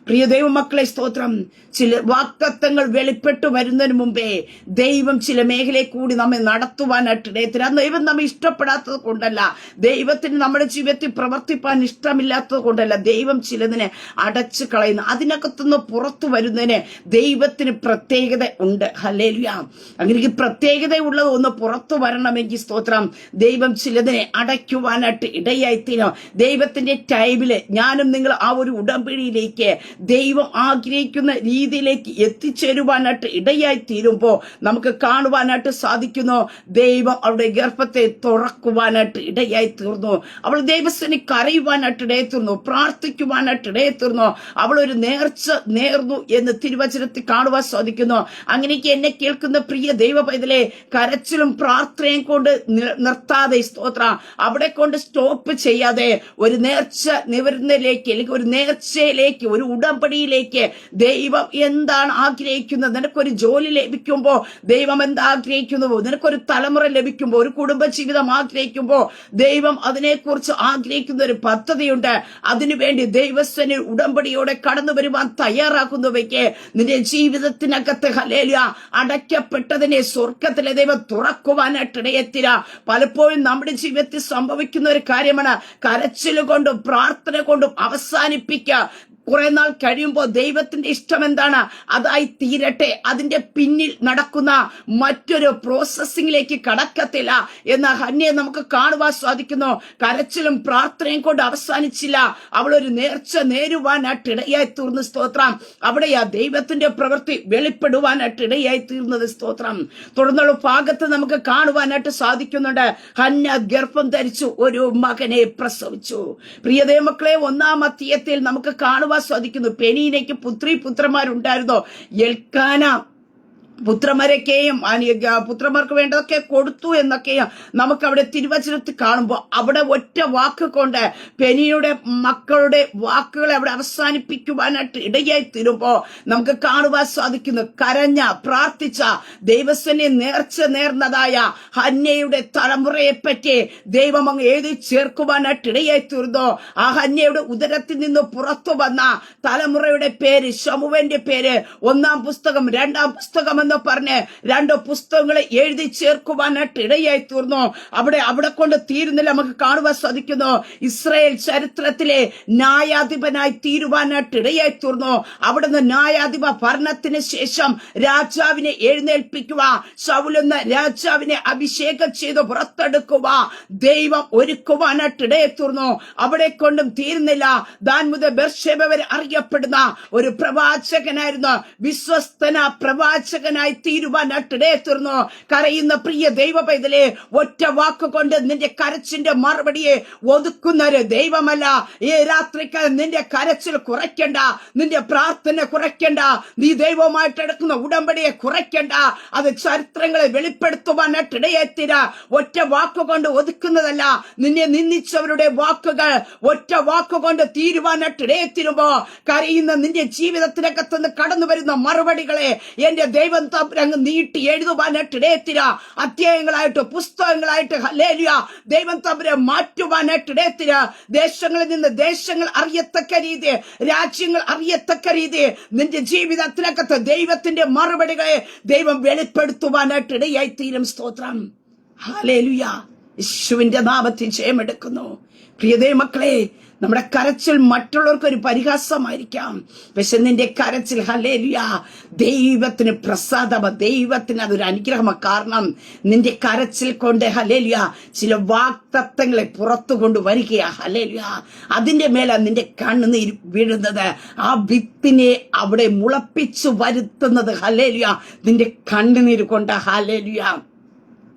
പ്രിയ ദൈവമക്കളെ സ്തോത്രം. ചില വാഗ്ദത്തങ്ങൾ വെളിപ്പെട്ടു വരുന്നതിന് മുമ്പേ ദൈവം ചില മേഖലയെ കൂടി നമ്മെ നടത്തുവാനായിട്ട് ഇടയത്തിന്. അത് ദൈവം നമ്മെ ഇഷ്ടപ്പെടാത്തത് കൊണ്ടല്ല, ദൈവത്തിന് നമ്മുടെ ജീവിതത്തിൽ പ്രവർത്തിപ്പാൻ ഇഷ്ടമില്ലാത്തത് കൊണ്ടല്ല, ദൈവം ചിലതിനെ അടച്ചു കളയുന്നു. അതിനകത്തുനിന്ന് പുറത്തു വരുന്നതിന് ദൈവത്തിന് പ്രത്യേകത ഉണ്ട്. ഹല്ലേലൂയ. അങ്ങനെ പ്രത്യേകതയുള്ളത് ഒന്ന് പുറത്തു വരണമെങ്കിൽ സ്തോത്രം ദൈവം ചിലതിനെ അടയ്ക്കുവാനായിട്ട് ഇടയായിത്തീരും. ദൈവത്തിന്റെ ടൈമില് ഞാനും നിങ്ങൾ ആ ഒരു ഉടമ്പടിയിലേക്ക് ദൈവം ആഗ്രഹിക്കുന്ന രീതിയിലേക്ക് എത്തിച്ചേരുവാനായിട്ട് ഇടയായി തീരുമ്പോ നമുക്ക് കാണുവാനായിട്ട് സാധിക്കുന്നു, ദൈവം അവളുടെ ഗർഭത്തെ തുറക്കുവാനായിട്ട് ഇടയായി തീർന്നു. അവൾ ദൈവസ്ഥനെ കരയുവാനായിട്ട് ഇടയായി തീർന്നു, പ്രാർത്ഥിക്കുവാനായിട്ട് ഇടയായി തീർന്നു. അവൾ ഒരു നേർച്ച നേർന്നു എന്ന് തിരുവചനത്തിൽ കാണുവാൻ സാധിക്കുന്നു. അങ്ങനെയൊക്കെ എന്നെ കേൾക്കുന്ന പ്രിയ ദൈവ പൈതലെ, കരച്ചിലും പ്രാർത്ഥനയും കൊണ്ട് നിർത്താതെ സ്തോത്ര അവിടെ കൊണ്ട് സ്റ്റോപ്പ് ചെയ്യാതെ ഒരു നേർച്ച നിവരുന്നതിലേക്ക്, അല്ലെങ്കിൽ ഒരു നേർച്ചയിലേക്ക്, ഒരു ഉടമ്പടിയിലേക്ക് ദൈവം എന്താണ് ആഗ്രഹിക്കുന്നത്. നിനക്കൊരു ജോലി ലഭിക്കുമ്പോ ദൈവം എന്താ ആഗ്രഹിക്കുന്നുവോ, നിനക്കൊരു തലമുറ ലഭിക്കുമ്പോ, ഒരു കുടുംബജീവിതം ആഗ്രഹിക്കുമ്പോ ദൈവം അതിനെക്കുറിച്ച് ആഗ്രഹിക്കുന്ന ഒരു പദ്ധതിയുണ്ട്. അതിനുവേണ്ടി ദൈവസ്ഥനിൽ ഉടമ്പടിയോടെ കടന്നു വരുവാൻ തയ്യാറാക്കുന്നവയ്ക്ക് നിന്റെ ജീവിതത്തിനകത്ത് ഹല്ലേലൂയ അടയ്ക്കപ്പെട്ടതിനെ സ്വർഗത്തിലെ ദൈവം തുറക്കുവാനായിട്ട് ഇടയെത്തിര. പലപ്പോഴും നമ്മുടെ ജീവിതത്തിൽ സംഭവിക്കുന്ന ഒരു കാര്യമാണ്, കരച്ചിലുകൊണ്ടും പ്രാർത്ഥന കൊണ്ടും അവസാനിപ്പിക്കുക. കുറെ നാൾ കഴിയുമ്പോൾ ദൈവത്തിന്റെ ഇഷ്ടം എന്താണ് അതായി തീരട്ടെ, അതിന്റെ പിന്നിൽ നടക്കുന്ന മറ്റൊരു പ്രോസസ്സിംഗിലേക്ക് കടക്കത്തില്ല എന്ന ഹന്നയെ നമുക്ക് കാണുവാൻ സാധിക്കുന്നു. കരച്ചിലും പ്രാർത്ഥനയും കൊണ്ട് അവസാനിച്ചില്ല, അവളൊരു നേർച്ച നേരുവാനായിട്ട് ഇടയായി തീർന്ന സ്തോത്രം. അവിടെയാ ദൈവത്തിന്റെ പ്രവൃത്തി വെളിപ്പെടുവാനായിട്ട് ഇടയായി തീർന്നത് സ്തോത്രം. തുടർന്നുള്ള ഭാഗത്ത് നമുക്ക് കാണുവാനായിട്ട് സാധിക്കുന്നുണ്ട്, ഹന്ന ഗർഭം ധരിച്ചു ഒരു മകനെ പ്രസവിച്ചു. പ്രിയതേ മക്കളെ, 1-ാം അധ്യായത്തിൽ നമുക്ക് കാണുവാൻ സാധിക്കുന്നു, പെനീനയ്ക്ക് പുത്രന്മാരുണ്ടായിരുന്നോ. എൽക്കാന പുത്രന്മാരൊക്കെയും പുത്രന്മാർക്ക് വേണ്ടതൊക്കെ കൊടുത്തു എന്നൊക്കെയും നമുക്ക് അവിടെ തിരുവചനത്തിൽ കാണുമ്പോൾ അവിടെ ഒറ്റ വാക്ക് കൊണ്ട് പെനിയുടെ മക്കളുടെ വാക്കുകളെ അവിടെ അവസാനിപ്പിക്കുവാനായിട്ട് ഇടയായി തീരുമ്പോ നമുക്ക് കാണുവാൻ സാധിക്കുന്നു, കരഞ്ഞ പ്രാർത്ഥിച്ച ദൈവസ്ഥനെ നേർച്ച നേർന്നതായ ഹന്നയുടെ തലമുറയെ പറ്റി ദൈവം അങ്ങ് എഴുതി ചേർക്കുവാനായിട്ട് ഇടയായി തീർന്നു. ആ ഹന്നയുടെ ഉദരത്തിൽ നിന്ന് പുറത്തു വന്ന തലമുറയുടെ പേര്, ശമൂവേലിന്റെ പേര് 1-ാം പുസ്തകം 2-ാം പുസ്തകം എന്ന് പറഞ്ഞ് 2 പുസ്തകങ്ങളെ എഴുതി ചേർക്കുവാനായിട്ട് ഇടയായി തീർന്നു. അവിടെ കൊണ്ട് തീരുന്നില്ല, നമുക്ക് കാണുവാൻ സാധിക്കുന്നു, ഇസ്രായേൽ ചരിത്രത്തിലെ ന്യായാധിപനായി തീരുവാനായിട്ട് ഇടയായി തീർന്നു. അവിടുന്ന് ന്യായാധിപ ഭരണത്തിന് ശേഷം രാജാവിനെ എഴുന്നേൽപ്പിക്കുക, ശൗലെന്ന രാജാവിനെ അഭിഷേകം ചെയ്ത് പുറത്തെടുക്കുക ദൈവം ഒരുക്കുവാനായിട്ട് ഇടയായി തീർന്നു. അവിടെ കൊണ്ടും തീരുന്നില്ല, ദാൻ മുതൽ ബേർശേബ വരെ അറിയപ്പെടുന്ന ഒരു പ്രവാചകനായിരുന്നു, വിശ്വസ്തന പ്രവാചകനായി തീരുവാനായിട്ട് ഇടയായി തീർന്നു. കരയുന്ന പ്രിയ ദൈവ പൈതലെ, ഒറ്റ വാക്കുകൊണ്ട് നിന്റെ കരച്ചിന്റെ മറുപടിയെ ഒതുക്കുന്നൊരു ദൈവമല്ല. ഈ രാത്രിക്കാലം നിന്റെ കരച്ചിൽ കുറയ്ക്കണ്ട, നിന്റെ പ്രാർത്ഥന കുറയ്ക്കണ്ട, നീ ദൈവവുമായിട്ട് എടുക്കുന്ന ഉടമ്പടിയെ കുറയ്ക്കണ്ട. അത് ചരിത്രങ്ങളെ വെളിപ്പെടുത്തുവാനായിട്ട് ഇടയായിത്തീര. ഒറ്റ വാക്കുകൊണ്ട് ഒതുക്കുന്നതല്ല, നിന്നെ നിന്ദിച്ചവരുടെ വാക്കുകൾ ഒറ്റ വാക്കുകൊണ്ട് തീരുവാനായിട്ട് ഇടയായിത്തീരുമ്പോ കരയുന്ന നിന്റെ ജീവിതത്തിനകത്തുനിന്ന് കടന്നു വരുന്ന മറുപടികളെ എന്റെ ദൈവം അങ്ങ് നീട്ടി എഴുതുവാനായിട്ട് ഇടയത്തിര. അധ്യായങ്ങളായിട്ട് പുസ്തകങ്ങളായിട്ട് ഹല്ലേലൂയ ദൈവം തമ്പുരാൻ മാറ്റുവാനായിട്ട് ഇടയത്തിര. ദേശങ്ങളിൽ നിന്ന് ദേശങ്ങൾ അറിയത്തക്ക രീതി, രാജ്യങ്ങൾ അറിയത്തക്ക രീതി നിന്റെ ജീവിതത്തിനകത്ത് ദൈവത്തിന്റെ മറുപടികളെ ദൈവം വെളിപ്പെടുത്തുവാനായിട്ട് ഇടയായി തീരും. സ്തോത്രം. ഹല്ലേലൂയ. യേശുവിന്റെ നാമത്തിൽ ജയമെടുക്കുന്നു. പ്രിയതേ മക്കളെ, നമ്മുടെ കരച്ചിൽ മറ്റുള്ളവർക്ക് ഒരു പരിഹാസമായിരിക്കാം. പക്ഷെ നിന്റെ കരച്ചിൽ ഹല്ലേലൂയ ദൈവത്തിന് പ്രസാദമ, ദൈവത്തിന് അതൊരു അനുഗ്രഹമാണ്. കാരണം നിന്റെ കരച്ചിൽ കൊണ്ട് ഹല്ലേലൂയ ചില വാഗ്ദത്തങ്ങളെ പുറത്തു കൊണ്ടുവരികയാ. ഹല്ലേലൂയ അതിന്റെ മേലെ നിന്റെ കണ്ണുനീർ വീഴുന്നത്, ആ വിത്തിനെ അവിടെ മുളപ്പിച്ചു വരുത്തുന്നത് ഹല്ലേലൂയ നിന്റെ കണ്ണുനീര് കൊണ്ട്. ഹല്ലേലൂയ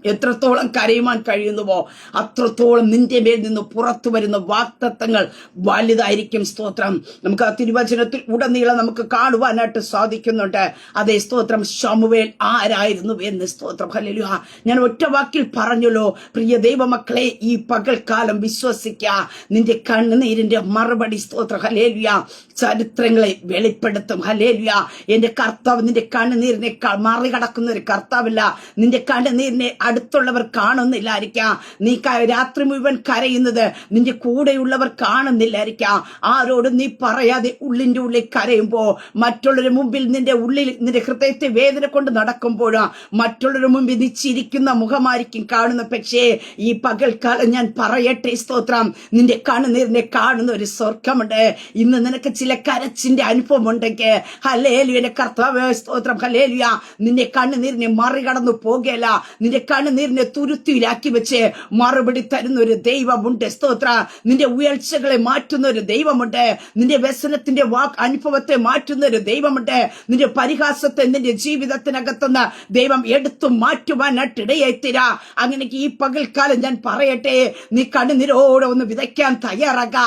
എത്രത്തോളം കരയുവാൻ കഴിയുന്നുവോ അത്രത്തോളം നിന്റെ മേൽ നിന്ന് പുറത്തു വരുന്ന വാഗ്ദത്തങ്ങൾ വലുതായിരിക്കും. സ്തോത്രം. നമുക്ക് ആ തിരുവചനത്തിൽ ഉടനീളം നമുക്ക് കാണുവാനായിട്ട് സാധിക്കുന്നുണ്ട്. അതേ സ്തോത്രം, ശമൂവേൽ ആരായിരുന്നു എന്ന്. സ്തോത്രം. ഹല്ലേലൂയ. ഞാൻ ഒറ്റ വാക്കിൽ പറഞ്ഞല്ലോ പ്രിയ ദൈവമക്കളെ, ഈ പകൽക്കാലം വിശ്വസിക്കുക, നിന്റെ കണ്ണുനീരിന്റെ മറുപടി സ്തോത്രം ഹല്ലേലൂയ ചരിത്രങ്ങളെ വെളിപ്പെടുത്തും. ഹല്ലേലൂയ. എന്റെ കർത്താവ് നിന്റെ കണ്ണുനീരിനെ മറികടക്കുന്ന ഒരു കർത്താവില്ല. നിന്റെ കണ്ണുനീരിനെ അടുത്തുള്ളവർ കാണുന്നില്ലായിരിക്കാം. നീ രാത്രി മുഴുവൻ കരയുന്നത് നിന്റെ കൂടെയുള്ളവർ കാണുന്നില്ലായിരിക്കാം. ആരോടും നീ പറയാതെ ഉള്ളിന്റെ ഉള്ളിൽ കരയുമ്പോ, മറ്റുള്ളവരുടെ മുമ്പിൽ നിന്റെ ഉള്ളിൽ നിന്റെ ഹൃദയത്തെ വേദന കൊണ്ട് നടക്കുമ്പോഴാ മറ്റുള്ളവരുടെ മുമ്പിൽ നീ ചിരിക്കുന്ന മുഖമായിരിക്കും കാണുന്ന. പക്ഷേ ഈ പകൽക്കാലം ഞാൻ പറയട്ടെ സ്തോത്രം, നിന്റെ കണ്ണുനീരിനെ കാണുന്ന ഒരു സ്വർഗമുണ്ട്. ഇന്ന് നിനക്ക് ചില കരച്ചിന്റെ അനുഭവം ഉണ്ടെങ്കിൽ ഹല്ലേലൂയ കർത്താവേ സ്തോത്രം ഹല്ലേലൂയ നിന്റെ കണ്ണുനീരിനെ മറികടന്നു പോകുകയല്ല. നിന്റെ കണ്ണുനീരിനെ തുരുത്തിയിലാക്കി വെച്ച് മറുപടി തരുന്ന ഒരു ദൈവമുണ്ട്. സ്തോത്ര. നിന്റെ ഉയർച്ചകളെ മാറ്റുന്ന ഒരു ദൈവമുണ്ട്. നിന്റെ വ്യസനത്തിന്റെ അനുഭവത്തെ മാറ്റുന്ന ഒരു ദൈവമുണ്ട്. നിന്റെ പരിഹാസത്തെ നിന്റെ ജീവിതത്തിനകത്തുനിന്ന് ദൈവം എടുത്തു മാറ്റുവാനായിട്ട് ഇടയായിത്തീര. അങ്ങനെ ഈ പകൽക്കാലം ഞാൻ പറയട്ടെ, നീ കണ്ണുനീരോടെ ഒന്ന് വിതയ്ക്കാൻ തയ്യാറാക.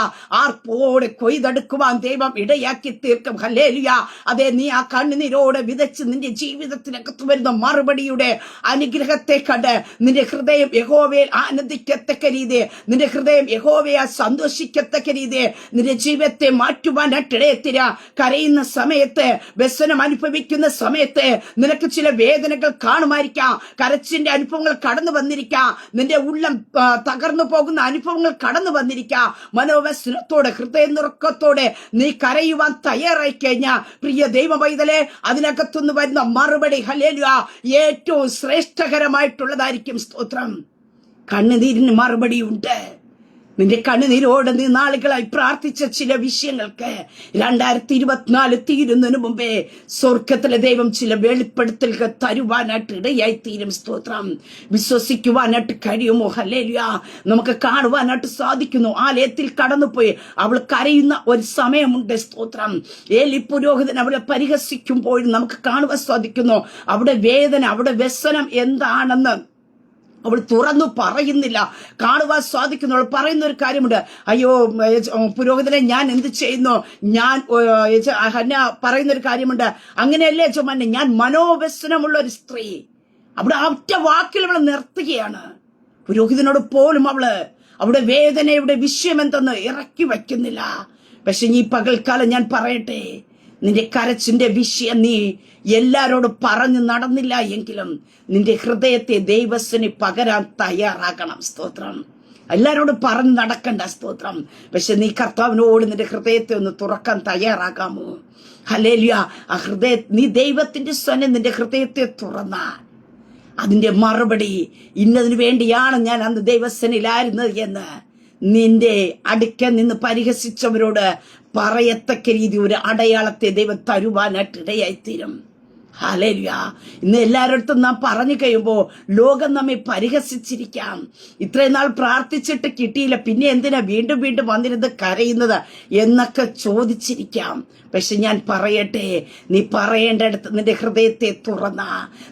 ആർപ്പോടെ കൊയ്തെടുക്കുവാൻ ദൈവം ഇടയാക്കി തീർക്കും. ഹല്ലേലൂയ. അതെ, നീ ആ കണ്ണുനീരോടെ വിതച്ച് നിന്റെ ജീവിതത്തിനകത്ത് വരുന്ന മറുപടിയുടെ അനുഗ്രഹത്തെ കണ്ട് നിന്റെ ഹൃദയം യഹോവയിൽ ആനന്ദിക്കത്തക്ക രീതി, നിന്റെ ഹൃദയം യഹോവയെ സന്തോഷിക്കത്തക്ക രീതി നിന്റെ ജീവിതത്തെ മാറ്റുവാനായിട്ട് ഇടയെത്തിര. കരയുന്ന സമയത്ത്, വ്യസനം അനുഭവിക്കുന്ന സമയത്ത് നിനക്ക് ചില വേദനകൾ കാണുമായിരിക്കാം. കരച്ചിന്റെ അനുഭവങ്ങൾ കടന്നു വന്നിരിക്കാം. നിന്റെ ഉള്ളം തകർന്നു പോകുന്ന അനുഭവങ്ങൾ കടന്നു വന്നിരിക്കാം. മനോവ്യസനത്തോടെ ഹൃദയനുറുക്കത്തോടെ നീ കരയുവാൻ തയ്യാറായി കഴിഞ്ഞാൽ പ്രിയ ദൈവ പൈതലേ, അതിനകത്തുനിന്ന് വരുന്ന മറുപടി ഹല്ലേലൂയ ഏറ്റവും ശ്രേഷ്ഠകരമായിട്ടുള്ളതായിരിക്കും. സ്തോത്രം. കണ്ണുനീരിന് മറുപടിയുണ്ട്. നിന്റെ കണ്ണുനീരോട് നീ നാളുകളായി പ്രാർത്ഥിച്ച ചില വിഷയങ്ങൾക്ക് 2024 തീരുന്നതിന് മുമ്പേ സ്വർഗത്തിലെ ദൈവം ചില വെളിപ്പെടുത്തലുകൾ തരുവാനായിട്ട് ഇടയായി തീരും. സ്തോത്രം. വിശ്വസിക്കുവാനായിട്ട് കഴിയുമോ? ഹല്ലേലൂയ. നമുക്ക് കാണുവാനായിട്ട് സാധിക്കുന്നു. ആലയത്തിൽ കടന്നുപോയി അവൾ കരയുന്ന ഒരു സമയമുണ്ട്. സ്തോത്രം. ഏലി പുരോഹിതൻ അവളെ പരിഹസിക്കുമ്പോഴും നമുക്ക് കാണുവാൻ സാധിക്കുന്നു. അവിടെ വേദന, അവിടെ വ്യസനം എന്താണെന്ന് അവൾ തുറന്നു പറയുന്നില്ല. കാണുവാൻ സാധിക്കുന്നു. അവൾ പറയുന്ന ഒരു കാര്യമുണ്ട്, അയ്യോ പുരോഹിതനെ ഞാൻ എന്ത് ചെയ്യുന്നു, ഞാൻ ഹന്ന പറയുന്ന ഒരു കാര്യമുണ്ട്, അങ്ങനെയല്ലേ യജമാനെ, ഞാൻ മനോവ്യസനമുള്ള ഒരു സ്ത്രീ. അവിടെ ഒറ്റ വാക്കിൽ അവൾ നിർത്തുകയാണ്. പുരോഹിതനോട് പോലും അവള് അവിടെ വേദനയുടെ വിഷയം എന്തെന്ന് ഇറക്കി വയ്ക്കുന്നില്ല. പക്ഷെ ഈ പകൽക്കാലം ഞാൻ പറയട്ടെ, നിന്റെ കരച്ചിന്റെ വിഷയം നീ എല്ലാരോടും പറഞ്ഞു നടന്നില്ല എങ്കിലും നിന്റെ ഹൃദയത്തെ ദൈവത്തിന് പകരാൻ തയ്യാറാക്കണം. സ്തോത്രം. എല്ലാരോടും പറഞ്ഞു നടക്കണ്ട. സ്തോത്രം. പക്ഷെ നീ കർത്താവിനോട് നിന്റെ ഹൃദയത്തെ ഒന്ന് തുറക്കാൻ തയ്യാറാകാമോ? ഹല്ലേലൂയ. ആ നീ ദൈവത്തിന്റെ സ്വനം നിന്റെ ഹൃദയത്തെ തുറന്നാൽ അതിന്റെ മറുപടി ഇന്നതിനു വേണ്ടിയാണ് ഞാൻ അന്ന് ദൈവസനിലായിരുന്നത് എന്ന് നിന്റെ അടുക്കൽ നിന്ന് പരിഹസിച്ചവരോട് പറയത്തക്ക രീതി ഒരു അടയാളത്തെ ദൈവം തരുവാനായിട്ട് ഇടയായിത്തീരും. ഹല്ലേലൂയ. ഇന്ന് എല്ലാവരുടെ നാം പറഞ്ഞു കഴിയുമ്പോൾ ലോകം നമ്മെ പരിഹസിച്ചിരിക്കാം. ഇത്രയും നാൾ പ്രാർത്ഥിച്ചിട്ട് കിട്ടിയില്ല, പിന്നെ എന്തിനാ വീണ്ടും വീണ്ടും വന്നിരുന്ന് കരയുന്നത് എന്നൊക്കെ ചോദിച്ചിരിക്കാം. പക്ഷെ ഞാൻ പറയട്ടെ, നീ പറയേണ്ടടുത്ത് നിന്റെ ഹൃദയത്തെ തുറന്ന,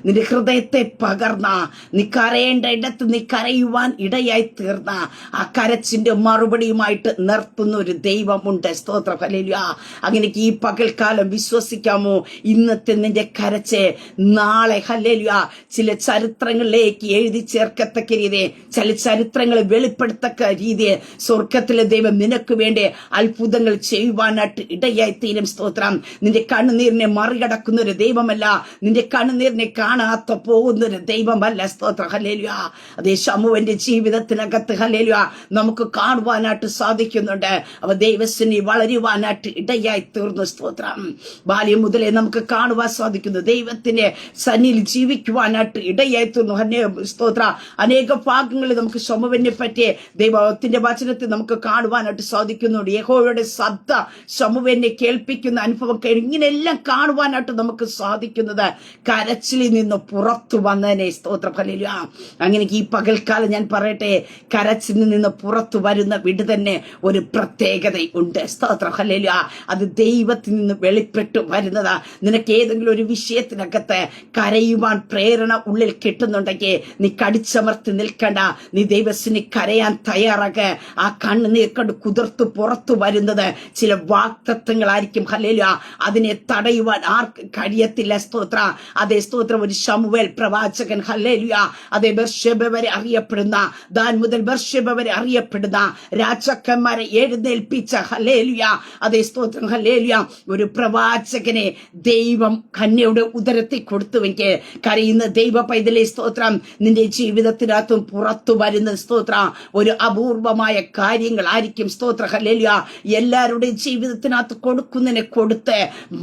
നിന്റെ ഹൃദയത്തെ പകർന്ന, നീ കരയേണ്ട ഇടത്ത് നീ കരയുവാൻ ഇടയായി തീർന്ന ആ കരച്ചിന്റെ മറുപടിയുമായിട്ട് നിർത്തുന്ന ഒരു ദൈവമുണ്ട്. സ്തോത്രം. ഹല്ലേലൂയ. അങ്ങനെ ഈ പകൽക്കാലം വിശ്വസിക്കാമോ? ഇന്നത്തെ നിന്റെ കരച്ച് നാളെ ഹല്ലേലൂയ ചില ചരിത്രങ്ങളിലേക്ക് എഴുതി ചേർക്കത്തക്ക രീതി, ചില ചരിത്രങ്ങൾ വെളിപ്പെടുത്തക്ക രീതി സ്വർഗത്തിലെ ദൈവം നിനക്ക് വേണ്ടി അത്ഭുതങ്ങൾ ചെയ്യുവാനായിട്ട് ഇടയായി തീരും. സ്തോത്രം. നിന്റെ കണ്ണുനീരിനെ മറികടക്കുന്ന ഒരു ദൈവമല്ല, നിന്റെ കണ്ണുനീരിനെ കാണാത്ത പോകുന്ന ഒരു ദൈവമല്ല. സ്തോത്രം. ഹല്ലേലൂയ. അതേ ശമൂവേലിന്റെ ജീവിതത്തിനകത്ത് ഹല്ലേലൂയ നമുക്ക് കാണുവാനായിട്ട് സാധിക്കുന്നുണ്ട്. അവ ദൈവത്തിന് വളരുവാനായിട്ട് ഇടയായി തീർന്നു. സ്തോത്രം. ബാല്യം മുതലേ നമുക്ക് കാണുവാൻ സാധിക്കുന്നു. സാധിക്കുന്നു. ദൈവത്തിന്റെ സന്നിധിയിൽ ജീവിക്കുവാനായിട്ട് ഇടയായി തീർന്നു. സ്തോത്ര. അനേക ഭാഗങ്ങളിൽ നമുക്ക് ശമുവേലിനെ പറ്റി ദൈവത്തിന്റെ വചനത്തിൽ നമുക്ക് കാണുവാനായിട്ട് സാധിക്കുന്നുണ്ട്. യഹോവയുടെ ശബ്ദ ശമുവേലിനെ കേൾപ്പിക്കുന്ന അനുഭവം ഇങ്ങനെയെല്ലാം കാണുവാനായിട്ട് നമുക്ക് സാധിക്കുന്നത് കരച്ചിലിൽ നിന്ന് പുറത്തു വന്നതിനെ. സ്തോത്ര. ഹല്ലേലൂയ. അങ്ങനെ ഈ പകൽക്കാലം ഞാൻ പറയട്ടെ, കരച്ചിലിൽ നിന്ന് പുറത്തു വരുന്ന വിടുതന്നെ ഒരു പ്രത്യേകത ഉണ്ട്. സ്തോത്ര. ഹല്ലേലൂയ. അത് ദൈവത്തിൽ നിന്ന് വെളിപ്പെട്ടു വരുന്നതാ. നിനക്ക് ഏതെങ്കിലും ഒരു വിഷയത്തിനകത്ത് കരയുവാൻ പ്രേരണ ഉള്ളിൽ കിട്ടുന്നുണ്ടെങ്കിൽ നീ കടിച്ചമർത്തി നിൽക്കണ്ട. നീ ദൈവത്തിന് കരയാൻ തയ്യാറാക്ക്. ആ കണ്ണുനീർ കണ്ട് കുതിർത്തു പുറത്തു വരുന്നത് ചില വാഗ്ദത്തങ്ങളായിരിക്കും. ഹല്ലേലൂയ. അതിനെ തടയുവാൻ ആർക്ക് കഴിയത്തില്ല. സ്തോത്ര. അതേ സ്തോത്രം. ഒരു ശമൂവേൽ പ്രവാചകൻ. ഹല്ലേലൂയ. അതേ ബർശേബ വരെ അറിയപ്പെടുന്ന, ദാൻ മുതൽ ബർശേബ വരെ അറിയപ്പെടുന്ന രാജാക്കന്മാരെ എഴുന്നേൽപ്പിച്ച, ഹല്ലേലൂയ, അതേ സ്തോത്രം, ഹല്ലേലൂയ, ഒരു പ്രവാചകനെ ദൈവം കന്യയുടെ ഉദരത്തിൽ കൊടുത്തുവെങ്കിൽ കരയുന്ന ദൈവ പൈതലേ സ്തോത്രം, നിന്റെ ജീവിതത്തിനകത്തും പുറത്തു വരുന്ന സ്തോത്ര ഒരു അപൂർവമായ കാര്യങ്ങളായിരിക്കും. സ്തോത്ര. ഹല്ലേലൂയ. എല്ലാവരുടെയും ജീവിതത്തിനകത്ത് കൊടുക്കുന്നതിനെ കൊടുത്ത്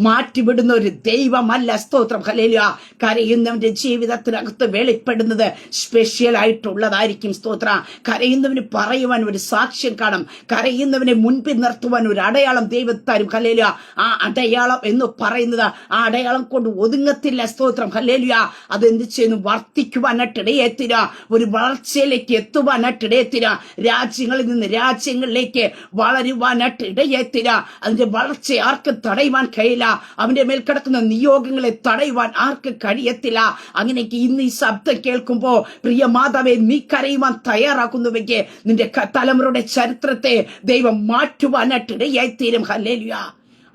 മാറ്റിവിടുന്ന ഒരു ദൈവമല്ല. സ്തോത്രം. ഹല്ലേലൂയ. കരയുന്നവന്റെ ജീവിതത്തിനകത്ത് വെളിപ്പെടുന്നത് സ്പെഷ്യൽ ആയിട്ടുള്ളതായിരിക്കും. സ്തോത്ര. കരയുന്നവന് പറയുവാൻ ഒരു സാക്ഷ്യം കാണും. കരയുന്നവനെ മുൻപിൽ നിർത്തുവാൻ ഒരു അടയാളം ദൈവം തരും. ഹല്ലേലൂയ. ആ അടയാളം എന്ന് പറയുന്നത് ആ അടയാളം കൊണ്ട് ഒതുങ്ങത്തില്ല. സ്തോത്രം. ഹല്ലേലൂയ. അതെന്ത് ചെയ്യുന്നു? വർദ്ധിക്കുവാനായിട്ടിടയെത്തിര, ഒരു വളർച്ചയിലേക്ക് എത്തുവാനായിട്ടിടയെത്തിര, രാജ്യങ്ങളിൽ നിന്ന് രാജ്യങ്ങളിലേക്ക് വളരുവാനായിട്ട് ഇടയെത്തിര. അതിന്റെ വളർച്ച ആർക്കും തടയുവാൻ കഴിയില്ല. അവന്റെ മേൽ കിടക്കുന്ന നിയോഗങ്ങളെ തടയുവാൻ ആർക്ക് കഴിയത്തില്ല. അങ്ങനെയൊക്കെ ഇന്ന് ഈ ശബ്ദം കേൾക്കുമ്പോ പ്രിയ മാതാവേ, നീ കരയുവാൻ തയ്യാറാക്കുന്നുവെങ്കിൽ നിന്റെ തലമുറയുടെ ചരിത്രത്തെ ദൈവം മാറ്റുവാനായിട്ട് ഇടയായിത്തീരും. ഹല്ലേലൂയ.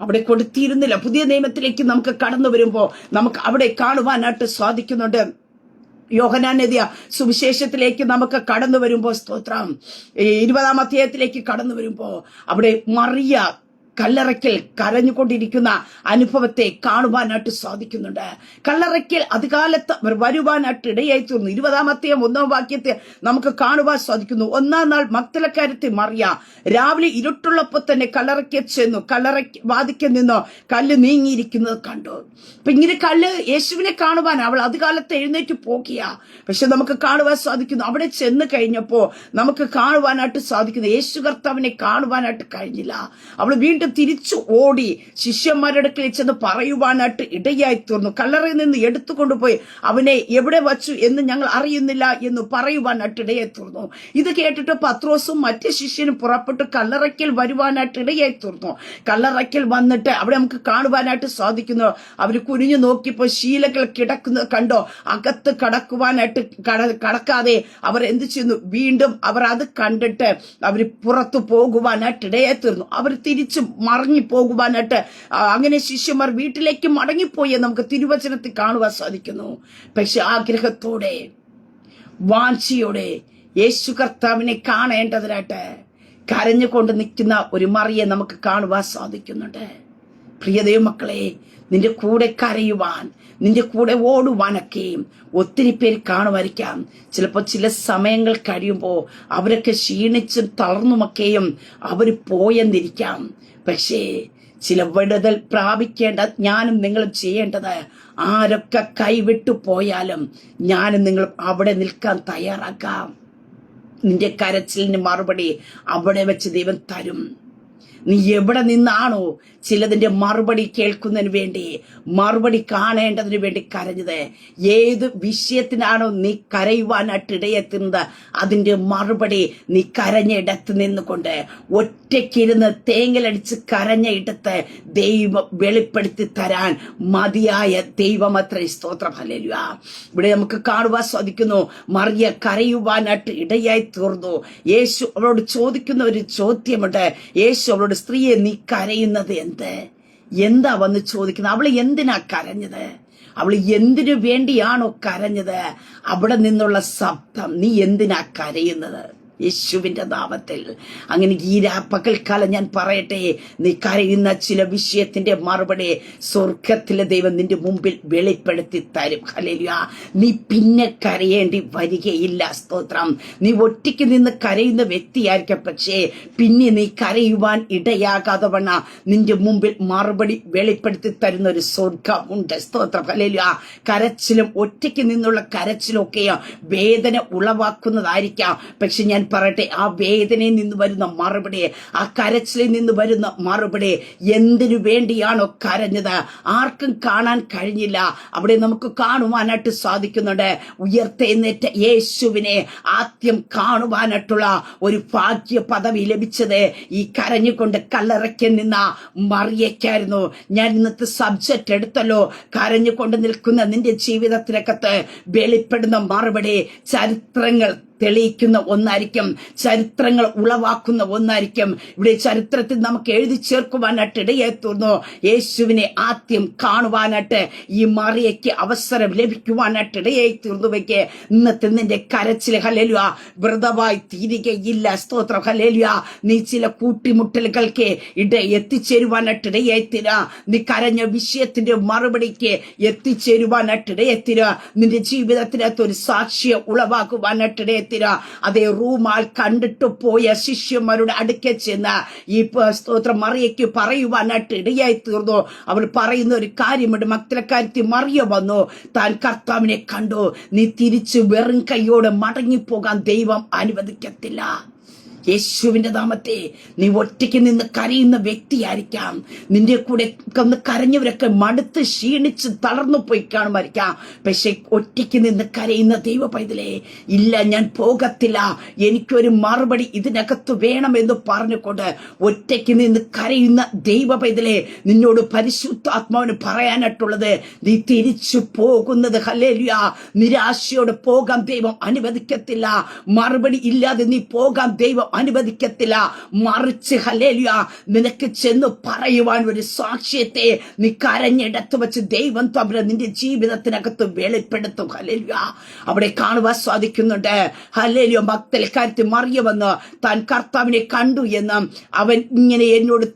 അവിടെ കൊടുത്തിരുന്നില്ല. പുതിയ നിയമത്തിലേക്ക് നമുക്ക് കടന്നു വരുമ്പോ നമുക്ക് അവിടെ കാണുവാനായിട്ട് സാധിക്കുന്നുണ്ട്. യോഹന്നാൻ എഴുതിയ സുവിശേഷത്തിലേക്ക് നമുക്ക് കടന്നു വരുമ്പോ സ്തോത്രം 20-ാം അധ്യായത്തിലേക്ക് കടന്നു വരുമ്പോ അവിടെ മറിയ കല്ലറയ്ക്കൽ കരഞ്ഞുകൊണ്ടിരിക്കുന്ന അനുഭവത്തെ കാണുവാനായിട്ട് സാധിക്കുന്നുണ്ട്. കല്ലറയ്ക്കൽ അധികാലത്ത് വരുവാനായിട്ട് ഇടയായി തീർന്നു. 20-ാം അധ്യായം 1-ാം വാക്യത്തെ നമുക്ക് കാണുവാൻ സാധിക്കുന്നു. 1-ാം നാൾ മഗ്ദലക്കാരത്തി മറിയ രാവിലെ ഇരുട്ടുള്ളപ്പോൾ തന്നെ കല്ലറയ്ക്ക് ചെന്നു. കല്ലറയ്ക്ക് വാതിക്കൽ നിന്നോ കല്ല് നീങ്ങിയിരിക്കുന്നത് കണ്ടു. അപ്പൊ ഇങ്ങനെ കല്ല് യേശുവിനെ കാണുവാൻ അവൾ അധികാലത്ത് എഴുന്നേറ്റ് പോകുക. പക്ഷെ നമുക്ക് കാണുവാൻ സാധിക്കുന്നു, അവിടെ ചെന്ന് കഴിഞ്ഞപ്പോ നമുക്ക് കാണുവാനായിട്ട് സാധിക്കുന്നു, യേശു കർത്താവിനെ കാണുവാനായിട്ട് കഴിഞ്ഞില്ല. അവൾ വീണ്ടും തിരിച്ചു ഓടി ശിഷ്യന്മാരുടെ അടുക്കൽ ചെന്ന് പറയുവാനായിട്ട് ഇടയായി തീർന്നു. കല്ലറയിൽ നിന്ന് എടുത്തുകൊണ്ടുപോയി അവനെ എവിടെ വച്ചു എന്ന് ഞങ്ങൾ അറിയുന്നില്ല എന്ന് പറയുവാനായിട്ട് ഇടയായി തീർന്നു. ഇത് കേട്ടിട്ട് പത്രോസും മറ്റു ശിഷ്യനും പുറപ്പെട്ട് കല്ലറയ്ക്കൽ വരുവാനായിട്ട് ഇടയായി തീർന്നു. കല്ലറയ്ക്കൽ വന്നിട്ട് അവിടെ നമുക്ക് കാണുവാനായിട്ട് സാധിക്കുന്നു, അവര് കുനിഞ്ഞു നോക്കിയപ്പോ ശീലകൾ കിടക്കുന്നത് കണ്ടോ. അകത്ത് കടക്കുവാനായിട്ട് കടക്കാതെ അവർ എന്ത് ചെയ്യുന്നു, വീണ്ടും അവർ അത് കണ്ടിട്ട് അവർ പുറത്തു പോകുവാനായിട്ട് ഇടയായി തീർന്നു. അവർ തിരിച്ചു മടങ്ങി പോകുവാനായിട്ട് അങ്ങനെ ശിഷ്യന്മാർ വീട്ടിലേക്ക് മടങ്ങിപ്പോയി നമുക്ക് തിരുവചനത്തിൽ കാണുവാൻ സാധിക്കുന്നു. പക്ഷെ ആഗ്രഹത്തോടെ വാഞ്ചിയോടെ യേശു കർത്താവിനെ കാണേണ്ടതിനായിട്ട് കരഞ്ഞുകൊണ്ട് നിൽക്കുന്ന ഒരു മറിയെ നമുക്ക് കാണുവാൻ സാധിക്കുന്നുണ്ട്. പ്രിയ ദൈവമക്കളെ, നിന്റെ കൂടെ കരയുവാൻ, നിന്റെ കൂടെ ഓടുവാനൊക്കെയും ഒത്തിരി പേര് കാണുമായിരിക്കാം. ചിലപ്പോൾ ചില സമയങ്ങൾ കഴിയുമ്പോൾ അവരൊക്കെ ക്ഷീണിച്ചും തളർന്നുമൊക്കെയും അവർ പോയെന്നിരിക്കാം. പക്ഷേ ചില വിടുതൽ പ്രാപിക്കേണ്ട ഞാനും നിങ്ങളും ചെയ്യേണ്ടത്, ആരൊക്കെ കൈവിട്ടു പോയാലും ഞാനും നിങ്ങളും അവിടെ നിൽക്കാൻ തയ്യാറാക്കാം. നിന്റെ കരച്ചിലിന് മറുപടി അവിടെ വെച്ച് ദൈവം തരും. നീ എവിടെ നിന്നാണോ ചിലതിന്റെ മറുപടി കേൾക്കുന്നതിന് വേണ്ടി, മറുപടി കാണേണ്ടതിന് വേണ്ടി കരഞ്ഞത്, ഏത് വിഷയത്തിനാണോ നീ കരയുവാനായിട്ട് ഇടയെത്തുന്നത്, അതിന്റെ മറുപടി നീ കരഞ്ഞ ഇടത്ത് നിന്നുകൊണ്ട് ഒറ്റയ്ക്കിരുന്ന് തേങ്ങലടിച്ച് കരഞ്ഞ ഇടത്ത് ദൈവം വെളിപ്പെടുത്തി തരാൻ മതിയായ ദൈവമത്രേ. സ്തോത്രം. ഹല്ലേലൂയ. ഇവിടെ നമുക്ക് കാണുവാൻ സാധിക്കുന്നു, മറിയ കരയുവാനായിട്ട് ഇടയായി തീർന്നു. യേശു അവളോട് ചോദിക്കുന്ന ഒരു ചോദ്യമുണ്ട്. യേശു അവളോട്, സ്ത്രീയെ, നീ കരയുന്നത് എന്താ വന്ന് ചോദിക്കുന്നത്? അവള് എന്തിനാ കരഞ്ഞത്? അവള് എന്തിനു വേണ്ടിയാണോ കരഞ്ഞത്? അവിടെ നിന്നുള്ള ശബ്ദം, നീ എന്തിനാ കരയുന്നത്? യേശുവിന്റെ നാമത്തിൽ. അങ്ങനെ ഈ പകൽക്കാലം ഞാൻ പറയട്ടെ, നീ കരയുന്ന ചില വിഷയത്തിന്റെ മറുപടി സ്വർഗത്തിലെ ദൈവം നിന്റെ മുമ്പിൽ വെളിപ്പെടുത്തി തരും. ഹല്ലേലൂയ. നീ പിന്നെ കരയേണ്ടി വരികയില്ല. സ്തോത്രം. നീ ഒറ്റയ്ക്ക് നിന്ന് കരയുന്ന വ്യക്തിയായിരിക്കാം, പക്ഷേ പിന്നെ നീ കരയുവാൻ ഇടയാകാതെ വണ്ണ നിന്റെ മുമ്പിൽ മറുപടി വെളിപ്പെടുത്തി തരുന്ന ഒരു സ്വർഗമുണ്ട്. സ്തോത്രം. ഹല്ലേലൂയ. കരച്ചിലും ഒറ്റയ്ക്ക് നിന്നുള്ള കരച്ചിലൊക്കെ വേദന ഉളവാക്കുന്നതായിരിക്കാം, പക്ഷെ ഞാൻ പറയട്ടെ, ആ വേദനയിൽ നിന്ന് വരുന്ന മറുപടി, ആ കരച്ചിലിൽ നിന്ന് വരുന്ന മറുപടി, എന്തിനു വേണ്ടിയാണോ കരഞ്ഞത് ആർക്കും കാണാൻ കഴിഞ്ഞില്ല, അവിടെ നമുക്ക് കാണുവാനായിട്ട് സാധിക്കുന്നുണ്ട്. ഉയർത്തെഴുന്നേറ്റ യേശുവിനെ ആദ്യം കാണുവാനായിട്ടുള്ള ഒരു ഭാഗ്യ പദവി ലഭിച്ചത് ഈ കരഞ്ഞുകൊണ്ട് കല്ലറയ്ക്ക് നിന്ന മറിയയ്ക്കായിരുന്നു. ഞാൻ ഇന്നത്തെ സബ്ജക്റ്റ് എടുത്തല്ലോ, കരഞ്ഞുകൊണ്ട് നിൽക്കുന്ന നിന്റെ ജീവിതത്തിനകത്ത് വെളിപ്പെടുന്ന മറുപടി ചരിത്രങ്ങൾ തെളിയിക്കുന്ന ഒന്നായിരിക്കും, ചരിത്രങ്ങൾ ഉളവാക്കുന്ന ഒന്നായിരിക്കും. ഇവിടെ ചരിത്രത്തിൽ നമുക്ക് എഴുതി ചേർക്കുവാനായിട്ട് ഇടയെത്തുന്നു. യേശുവിനെ ആദ്യം കാണുവാനായിട്ട് ഈ മറിയയ്ക്ക് അവസരം ലഭിക്കുവാനായിട്ട് ഇടയെത്തുന്നുവെക്ക് ഇന്നത്തെ നിന്റെ കരച്ചിൽ ഹല്ലേലൂയ വ്രതമായി തീരുകയില്ല. സ്തോത്രം. ഹല്ലേലൂയ. നീ ചില കൂട്ടിമുട്ടലുകൾക്ക് എത്തിച്ചേരുവാനായിട്ട് ഇടയെത്തിര. നീ കരഞ്ഞ വിഷയത്തിന്റെ മറുപടിക്ക് എത്തിച്ചേരുവാനായിട്ട് ഇടയെത്തിര. നിന്റെ ജീവിതത്തിനകത്ത് ഒരു സാക്ഷിയെ ഉളവാക്കുവാനായിട്ട് ഇടയെത്തിര. അതേ റൂമാൽ കണ്ടിട്ട് പോയ ശിഷ്യന്മാരുടെ അടുക്കെ ചെന്ന് ഈ സ്തോത്രം മറിയയ്ക്ക് പറയുവാനായിട്ട് ഇടയായി തീർന്നു. അവൾ പറയുന്ന ഒരു കാര്യമുണ്ട്. മക്തലക്കാരത്തി മറിയ വന്നു, താൻ കർത്താവിനെ കണ്ടു. നീ തിരിച്ചു വെറും കൈയോടെ മടങ്ങിപ്പോകാൻ ദൈവം അനുവദിക്കത്തില്ല. യേശുവിന്റെ നാമത്തെ. നീ ഒറ്റയ്ക്ക് നിന്ന് കരയുന്ന വ്യക്തിയായിരിക്കാം. നിന്റെ കൂടെ ഒന്ന് കരഞ്ഞവരൊക്കെ മടുത്ത് ക്ഷീണിച്ച് തളർന്നു പോയി കാണുമായിരിക്കാം, പക്ഷെ ഒറ്റയ്ക്ക് നിന്ന് കരയുന്ന ദൈവ പൈതലേ, ഇല്ല ഞാൻ പോകത്തില്ല, എനിക്കൊരു മറുപടി ഇതിനകത്ത് വേണമെന്ന് പറഞ്ഞുകൊണ്ട് ഒറ്റയ്ക്ക് നിന്ന് കരയുന്ന ദൈവ പൈതലേ, നിന്നോട് പരിശുദ്ധാത്മാവിന് പറയാനായിട്ടുള്ളത്, നീ തിരിച്ചു പോകുന്നത് ഹല്ലേലൂയ നിരാശയോടെ പോകാൻ ദൈവം അനുവദിക്കത്തില്ല. മറുപടി ഇല്ലാതെ നീ പോകാൻ ദൈവം അനുവദിക്കത്തില്ല. മറിച്ച് ഹല്ലേലൂയ നിനക്ക് ചെന്ന് പറയുവാൻ ഒരു സാക്ഷ്യത്തെ നീ കരഞ്ഞെടുത്ത് വെച്ച് ദൈവം തമ്പുരാൻ നിന്റെ ജീവിതത്തിനകത്ത് വെളിപ്പെടുത്തും. ഹല്ലേലൂയ. അവിടെ കാണുവാൻ സാധിക്കുന്നുണ്ട്. ഹല്ലേലൂയ. മഗ്ദലക്കാരത്തി മറിയമെന്ന് താൻ കർത്താവിനെ കണ്ടു എന്നും അവൻ ഇങ്ങനെ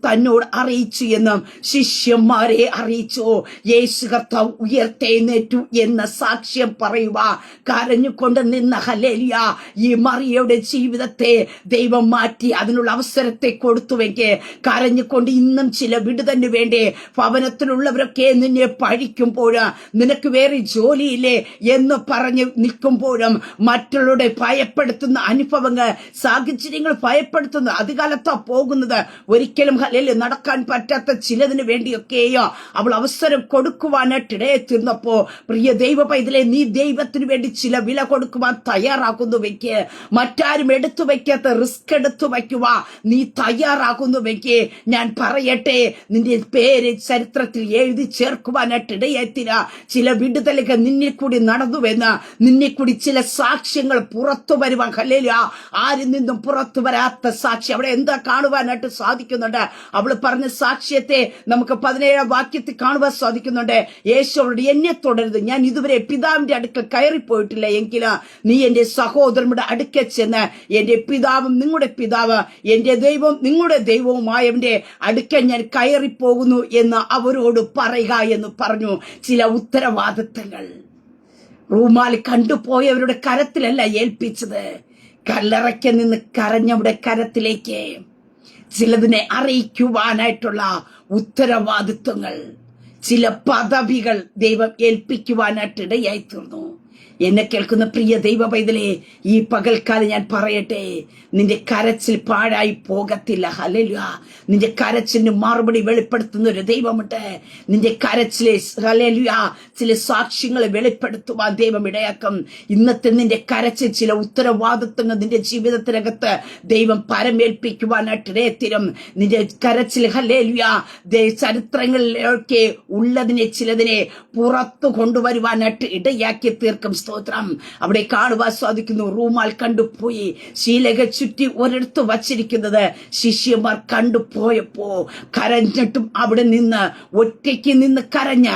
തന്നോട് അറിയിച്ചു എന്നും ശിഷ്യന്മാരെ അറിയിച്ചു. യേശു കർത്താവ് ഉയർത്തെഴുന്നേറ്റു എന്ന സാക്ഷ്യം പറയുക കരഞ്ഞുകൊണ്ട് നിന്ന ഹല്ലേലൂയ ഈ മറിയയുടെ ജീവിതത്തെ ദൈവം മാറ്റി അതിനുള്ള അവസരത്തെ കൊടുത്തുവെങ്കിൽ കരഞ്ഞുകൊണ്ട് ഇന്നും ചില വിടുതലിന് വേണ്ടി ഭവനത്തിലുള്ളവരൊക്കെ നിന്നെ പഴിക്കുമ്പോൾ, നിനക്ക് വേറെ ജോലിയില്ലേ എന്ന് പറഞ്ഞ് നിൽക്കുമ്പോഴും, മറ്റുള്ളവരുടെ ഭയപ്പെടുത്തുന്ന അനുഭവങ്ങൾ, സാഹചര്യങ്ങൾ ഭയപ്പെടുത്തുന്ന അധികാലത്താ പോകുന്നത്. ഒരിക്കലും ഹല്ലേലൂയ നടക്കാൻ പറ്റാത്ത ചിലതിന് വേണ്ടിയൊക്കെയോ അവൾ അവസരം കൊടുക്കുവാനായിട്ട് ഇടയെത്തിരുന്നപ്പോ, പ്രിയ ദൈവ പൈതലേ, നീ ദൈവത്തിന് വേണ്ടി ചില വില കൊടുക്കുവാൻ തയ്യാറാകുന്നുവെങ്കിൽ, മറ്റാരും എടുത്തു വയ്ക്കാത്ത റിസ്ക് എടുത്തു വയ്ക്കുക നീ തയ്യാറാകുന്നുവെങ്കിൽ, ഞാൻ പറയട്ടെ, നിന്റെ പേര് ചരിത്രത്തിൽ എഴുതി ചേർക്കുവാനായിട്ട് ഇടയെത്തിര. ചില വിടുതലുകൾ നിന്നിൽ കൂടി നടന്നുവെന്ന്, നിന്നിൽ കൂടി ചില സാക്ഷ്യങ്ങൾ പുറത്തു വരുവാൻ ഹല്ലേലൂയ ആരിൽ നിന്നും പുറത്തു വരാത്ത സാക്ഷി അവിടെ എന്താ കാണുവാനായിട്ട് സാധിക്കുന്നുണ്ട്. അവൾ പറഞ്ഞ സാക്ഷ്യത്തെ നമുക്ക് 17 വാക്യത്തിൽ കാണുവാൻ സാധിക്കുന്നുണ്ട്. യേശുവോട് എന്നെ തുടരുത്, ഞാൻ ഇതുവരെ പിതാവിന്റെ അടുക്കൽ കയറിപ്പോയിട്ടില്ല, എങ്കിലും നീ എന്റെ സഹോദരന്റെ അടുക്കൽ ചെന്ന് എന്റെ പിതാവും നിങ്ങളുടെ പിതാവ്, എന്റെ ദൈവം നിങ്ങളുടെ ദൈവവുമായവന്റെ അടുക്കൽ ഞാൻ കയറിപ്പോകുന്നു എന്ന് അവരോട് പറയുക എന്ന് പറഞ്ഞു. ചില ഉത്തരവാദിത്തങ്ങൾ റൂമാൽ കണ്ടുപോയവരുടെ കരത്തിലല്ല ഏൽപ്പിച്ചത്, കല്ലറയ്ക്ക് നിന്ന് കരഞ്ഞവരുടെ കരത്തിലേക്ക് ചിലതിനെ അറിയിക്കുവാനായിട്ടുള്ള ഉത്തരവാദിത്വങ്ങൾ, ചില പദവികൾ ദൈവം ഏൽപ്പിക്കുവാനായിട്ട് ഇടയായി തീർന്നു. എന്നെ കേൾക്കുന്ന പ്രിയ ദൈവ പൈതലേ, ഈ പകൽക്കാലം ഞാൻ പറയട്ടെ, നിന്റെ കരച്ചിൽ പാഴായി പോകത്തില്ല. ഹല്ലേലൂയ. നിന്റെ കരച്ചിലിന് മറുപടി വെളിപ്പെടുത്തുന്ന ഒരു ദൈവമുണ്ട്. നിന്റെ കരച്ചിലെ ഹല്ലേലൂയ ചില സാക്ഷ്യങ്ങളെ വെളിപ്പെടുത്തുവാൻ ദൈവം ഇടയാക്കും. ഇന്നത്തെ നിന്റെ കരച്ചിൽ ചില ഉത്തരവാദിത്വങ്ങൾ നിന്റെ ജീവിതത്തിനകത്ത് ദൈവം പരമേൽപ്പിക്കുവാനായിട്ട് ഇടയത്തിരും. നിന്റെ കരച്ചിൽ ഹല്ലേലൂയ ചരിത്രങ്ങളിലൊക്കെ ഉള്ളതിനെ ചിലതിനെ പുറത്തു കൊണ്ടുവരുവാനായിട്ട് ഇടയാക്കി തീർക്കും. സ്തോത്രം. അവിടെ കാണുവാൻ സാധിക്കുന്നു. റൂമാൽ കണ്ടുപോയി, ശീലക ചുറ്റി ഒരിടത്ത് വച്ചിരിക്കുന്നത് ശിഷ്യന്മാർ കണ്ടുപോയപ്പോ കരഞ്ഞിട്ടും അവിടെ നിന്ന് ഒറ്റയ്ക്ക് നിന്ന് കരഞ്ഞ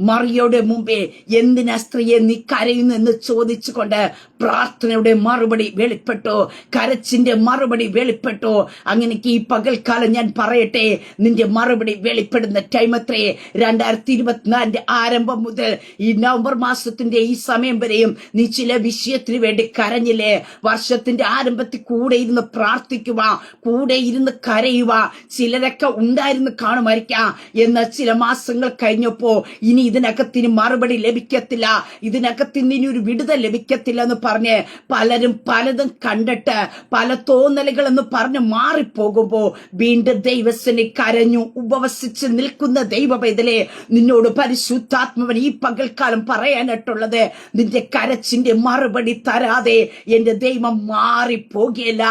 മറിയയുടെ മുമ്പേ എന്തിനാ സ്ത്രീയെ നീ കരയുന്നു എന്ന് ചോദിച്ചുകൊണ്ട് പ്രാർത്ഥനയുടെ മറുപടി വെളിപ്പെട്ടു, കരച്ചിന്റെ മറുപടി വെളിപ്പെട്ടു. അങ്ങനെക്ക് ഈ പകൽക്കാലം ഞാൻ പറയട്ടെ, നിന്റെ മറുപടി വെളിപ്പെടുന്ന ടൈം അത്രേ. 2024 ആരംഭം മുതൽ ഈ നവംബർ മാസത്തിന്റെ ഈ സമയം വരെയും നീ ചില വിഷയത്തിന് വേണ്ടി കരഞ്ഞില്ലേ? വർഷത്തിന്റെ ആരംഭത്തിൽ കൂടെ ഇരുന്ന് പ്രാർത്ഥിക്കുക, കൂടെ ഇരുന്ന് കരയുക. ചിലരൊക്കെ ഉണ്ടായിരുന്നു കാണുമായിരിക്കാം. എന്നാൽ ചില മാസങ്ങൾ കഴിഞ്ഞപ്പോ ഇനി ഇതിനകത്തിന് മറുപടി ലഭിക്കത്തില്ല, ഇതിനകത്തിന് ഇനി ഒരു വിടുതൽ ലഭിക്കത്തില്ല എന്ന് പറഞ്ഞ് പലരും പലതും കണ്ടിട്ട് പല തോന്നലുകൾ എന്ന് പറഞ്ഞ് മാറിപ്പോകുമ്പോ വീണ്ടും ദൈവസനെ കരഞ്ഞു ഉപവസിച്ച് നിൽക്കുന്ന ദൈവ പൈതലേ, നിന്നോട് പരിശുദ്ധാത്മാവൻ ഈ പകൽക്കാലം പറയാനായിട്ടുള്ളത്, നിന്റെ കരച്ചിന്റെ മറുപടി തരാതെ എന്റെ ദൈവം മാറിപ്പോകുകയില്ല.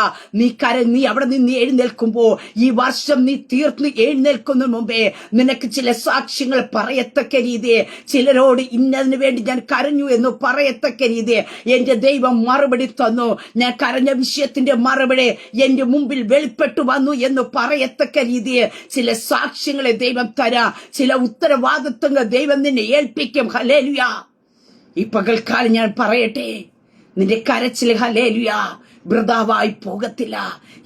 നീ അവിടെ നിന്ന് എഴുന്നേൽക്കുമ്പോ, ഈ വർഷം നീ തീർന്ന് എഴുന്നേൽക്കുന്ന മുമ്പേ നിനക്ക് ചില സാക്ഷ്യങ്ങൾ പറയത്തക്ക രീതി, ചിലരോട് ഇന്നതിന് വേണ്ടി ഞാൻ കരഞ്ഞു എന്ന് പറയത്തക്ക രീതി എന്റെ ദൈവം മറുപടി തന്നു. ഞാൻ കരഞ്ഞ വിഷയത്തിന്റെ മറുപടി എന്റെ മുമ്പിൽ വെളിപ്പെട്ടു വന്നു എന്ന് പറയത്തക്ക രീതിയെ ചില സാക്ഷ്യങ്ങളെ ദൈവം തരാ, ചില ഉത്തരവാദിത്വങ്ങൾ ദൈവം നിന്നെ ഏൽപ്പിക്കും. ഹല്ലേലൂയ. ഈ പകൽക്കാലം ഞാൻ പറയട്ടെ, നിന്റെ കരച്ചിൽ ഹല്ലേലൂയ വൃഥാവായി പോകത്തില്ല.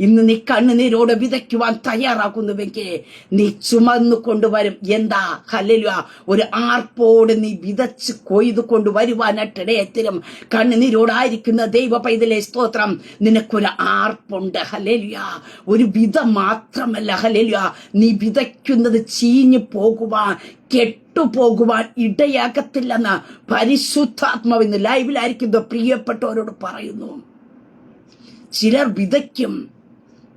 ഇന്ന് നീ കണ്ണുനീരോട് വിതയ്ക്കുവാൻ തയ്യാറാക്കുന്നുവെങ്കിൽ നീ ചുമന്നു കൊണ്ടുവരും. എന്താ ഹല്ലേലൂയ, ഒരു ആർപ്പോട് നീ വിതച്ച് കൊയ്തു കൊണ്ടുവരുവാനായിട്ടിടയത്തിലും. കണ്ണുനീരോടായിരിക്കുന്ന ദൈവ പൈതലേ സ്തോത്രം, നിനക്കൊരു ആർപ്പുണ്ട്. ഹല്ലേലൂയ. ഒരു വിധ മാത്രമല്ല ഹല്ലേലൂയ, നീ വിതയ്ക്കുന്നത് ചീഞ്ഞു പോകുവാൻ, കെട്ടുപോകുവാൻ ഇടയാകത്തില്ലെന്ന് പരിശുദ്ധാത്മാവ് ഇന്ന് ലൈവിലായിരിക്കുന്ന പ്രിയപ്പെട്ടവരോട് പറയുന്നു. ചിലർ വിതയ്ക്കും,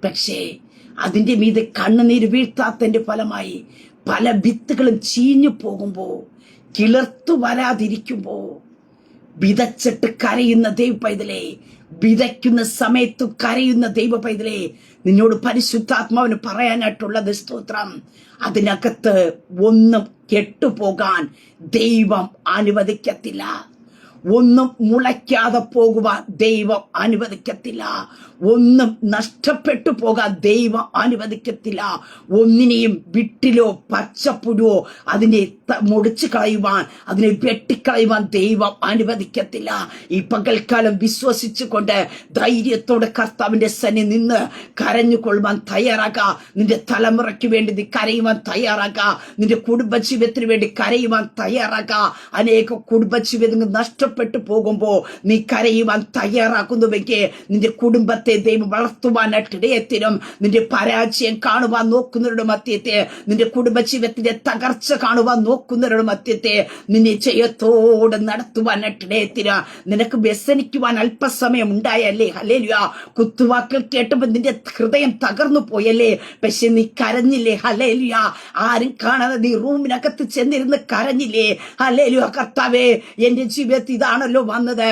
പക്ഷേ അതിന്റെ മീതെ കണ്ണുനീര് വീഴ്ത്താത്തതിന്റെ ഫലമായി പല വിത്തുകളും ചീഞ്ഞു പോകുമ്പോ, കിളിർത്തു വരാതിരിക്കുമ്പോ, വിതച്ചിട്ട് കരയുന്ന ദൈവ പൈതലേ, വിതയ്ക്കുന്ന സമയത്ത് കരയുന്ന ദൈവ പൈതലേ, നിന്നോട് പരിശുദ്ധാത്മാവിന് പറയാനായിട്ടുള്ളത് സ്തോത്രം, അതിനകത്ത് ഒന്നും കെട്ടുപോകാൻ ദൈവം അനുവദിക്കത്തില്ല. ഒന്നും മുളയ്ക്കാതെ പോകുവാൻ ദൈവം അനുവദിക്കത്തില്ല. ഒന്നും നഷ്ടപ്പെട്ടു പോകാൻ ദൈവം അനുവദിക്കത്തില്ല. ഒന്നിനെയും വിട്ടിലോ പച്ചപ്പുഴുവോ അതിനെ മുടിച്ചു കളയുവാൻ, അതിനെ വെട്ടിക്കളയുവാൻ ദൈവം അനുവദിക്കത്തില്ല. ഈ പകൽക്കാലം വിശ്വസിച്ചുകൊണ്ട് ധൈര്യത്തോടെ കർത്താവിന്റെ സന്നിധിയിൽ നിന്ന് കരഞ്ഞുകൊള്ളുവാൻ തയ്യാറാക്കുക. നിന്റെ തലമുറയ്ക്ക് വേണ്ടി നീ കരയുവാൻ തയ്യാറാക്കുക. നിന്റെ കുടുംബജീവിതത്തിന് വേണ്ടി കരയുവാൻ തയ്യാറാക്കുക. അനേക കുടുംബജീവിതങ്ങൾ നഷ്ടപ്പെട്ടു പോകുമ്പോ നീ കരയുവാൻ തയ്യാറാക്കുന്നുവെങ്കിൽ നിന്റെ കുടുംബത്തെ ദൈവം വളർത്തുവാനായിട്ടിടയത്തിനും. നിന്റെ പരാജയം കാണുവാൻ നോക്കുന്നവരുടെ മധ്യത്തെ, നിന്റെ കുടുംബജീവിതത്തിന്റെ തകർച്ച കാണുവാൻ നോക്കുന്നവരുടെ മധ്യത്തെ നിന്നെ ജയത്തോടെ നടത്തുവാനായിട്ടിടയത്തിന്. നിനക്ക് വ്യസനിക്കുവാൻ അല്പസമയം ഉണ്ടായല്ലേ? ഹല്ലേലൂയ. കുത്തുവാക്കൾ കേട്ടപ്പോ നിന്റെ ഹൃദയം തകർന്നു പോയല്ലേ? പക്ഷെ നീ കരഞ്ഞില്ലേ? ഹല്ലേലൂയ. ആരും കാണാതെ നീ റൂമിനകത്ത് ചെന്നിരുന്ന് കരഞ്ഞില്ലേ? ഹല്ലേലൂയ. കർത്താവേ, എന്റെ ജീവിതത്തിൽ ഇതാണല്ലോ വന്നത്.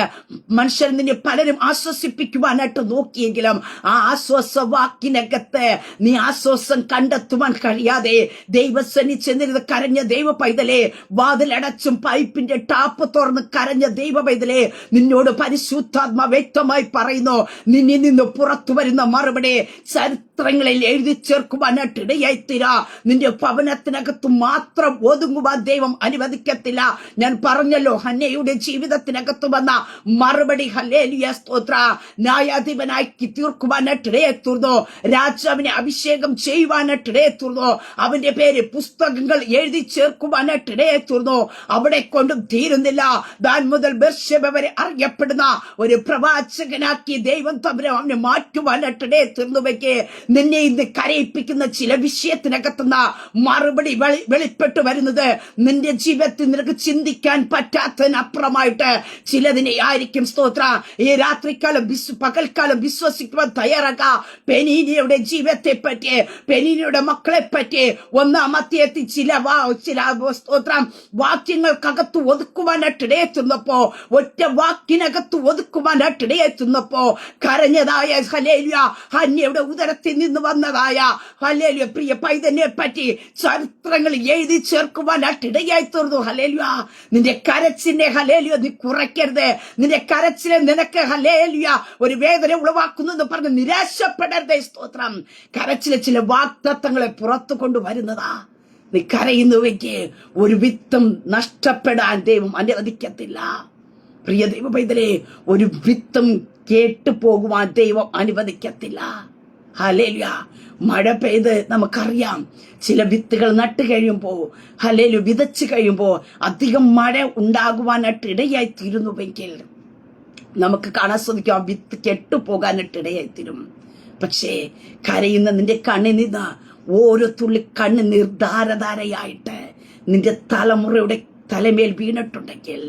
മനുഷ്യർ നിന്നെ പലരും ആശ്വസിപ്പിക്കുവാനായിട്ട് നോക്കിയെങ്കിലും ആ ആശ്വാസവാക്കിനകത്ത് നീ ആശ്വാസം കണ്ടെത്തുവാൻ കഴിയാതെ ദൈവസന്നിധി ചെന്നിരുന്ന് കരഞ്ഞ ദൈവ പൈതലേ, വാതിലടച്ചും പൈപ്പിന്റെ ടാപ്പ് തുറന്ന് കരഞ്ഞ ദൈവ പൈതലേ, നിന്നോട് പരിശുദ്ധാത്മ വ്യക്തമായി പറയുന്നു, നിന്നിൽ നിന്ന് പുറത്തു വരുന്ന മറുപടി ചരിത്രങ്ങളിൽ എഴുതി ചേർക്കുവാനായിട്ട് ഇടയായിത്തീരാ. നിന്റെ ഭവനത്തിനകത്ത് മാത്രം ഒതുങ്ങുവാൻ ദൈവം അനുവദിക്കത്തില്ല. ഞാൻ പറഞ്ഞല്ലോ, ഹന്നയുടെ ജീവിതത്തിനകത്ത് വന്ന മറുപടി ഹല്ലേലൂയ സ്തോത്ര, ന്യായാധിപനാക്കി തീർക്കുവാനായിട്ടിടയെത്തുന്നു. രാജാവിനെ അഭിഷേകം ചെയ്യുവാനായിട്ടിടയെത്തുന്നു. അവന്റെ പേര് പുസ്തകങ്ങൾ എഴുതി ചേർക്കുവാനായിട്ടിടയെത്തുന്നു. അവിടെ കൊണ്ടും തീരുന്നില്ല. ദാൻ മുതൽ ബർശേബ വരെ അറിയപ്പെടുന്ന ഒരു പ്രവാചകനാക്കി ദൈവം തമ്പുരാൻ അവനെ മാറ്റുവാനായിട്ടിടയെത്തുന്നുവെങ്കിൽ നിന്നെ ഇന്ന് കരയിപ്പിക്കുന്ന ചില വിഷയത്തിനകത്തുന്ന മറുപടി വെളിപ്പെട്ടു വരുന്നത് നിന്റെ ജീവിതത്തിൽ നിനക്ക് ചിന്തിക്കാൻ പറ്റാത്തതിനപ്പുറമായിട്ട് ചിലതിനെ ആയിരിക്കും. സ്തോത്ര, ഈ രാത്രിക്കാലം പകൽക്കാലം വിശ്വസിക്കുവാൻ തയ്യാറാക്കുക. പെനീനയുടെ ജീവിതത്തെ പറ്റി, പെനീനയുടെ മക്കളെ പറ്റി 1-ാം അധ്യായത്തിൽ ചില സ്തോത്രം വാക്യങ്ങൾക്കകത്ത് ഒതുക്കുവാനായിട്ടിടയെത്തുന്നപ്പോ, ഒറ്റ വാക്കിനകത്ത് ഒതുക്കുവാനായിട്ടിടയെത്തുന്നപ്പോ കരഞ്ഞതായ ഹല്ലേലൂയ, ഹന്യയുടെ ഉദരത്തിൽ നിന്ന് വന്നതായ ഹല്ലേലൂയ പ്രിയ പൈതനെ പറ്റി ചരിത്രങ്ങൾ എഴുതി ചേർക്കുവാനായിട്ടിടയായി തീർന്നു. ഹല്ലേലൂയ. നിന്റെ കരച്ചിന്റെ ഹല്ലേലൂയ നീ കുറയ്ക്കരുത്. നിന്റെ കരച്ചിലെ നിനക്ക് ഹല്ലേലൂയ ഒരു വേദന ഉളവാക്കുന്നു എന്ന് പറഞ്ഞ് നിരാശപ്പെടരുത്. സ്തോത്രം. കരച്ചിലെ ചില വാഗ്ദത്തങ്ങളെ പുറത്തു കൊണ്ടുവരുന്നതാ. നീ കരയുന്നുവെങ്കിൽ ഒരു വിത്തും നഷ്ടപ്പെടാൻ ദൈവം അനുവദിക്കത്തില്ല. പ്രിയ ദൈവ പൈതലേ, ഒരു വിത്തും കേട്ടു പോകുവാൻ ദൈവം അനുവദിക്കത്തില്ല. ഹല്ലേലൂയ. മഴ പെയ്ത് നമുക്കറിയാം, ചില വിത്തുകൾ നട്ട് കഴിയുമ്പോൾ, ഹല്ലേലൂയ, വിതച്ച് കഴിയുമ്പോൾ അധികം മഴ ഉണ്ടാകുവാനായിട്ട് ഇടയായി തീരുന്നുവെങ്കിൽ നമുക്ക് കാണാൻ സാധിക്കും ആ വിത്ത് കെട്ടുപോകാനായിട്ട് ഇടയായി തീരും. പക്ഷേ കരയുന്ന നിന്റെ കണ്ണിൽ നിന്ന് ഓരോ തുള്ളി കണ്ണുനീർ ധാരധാരയായിട്ട് നിന്റെ തലമുറയുടെ തലമേൽ വീണിട്ടുണ്ടെങ്കിൽ,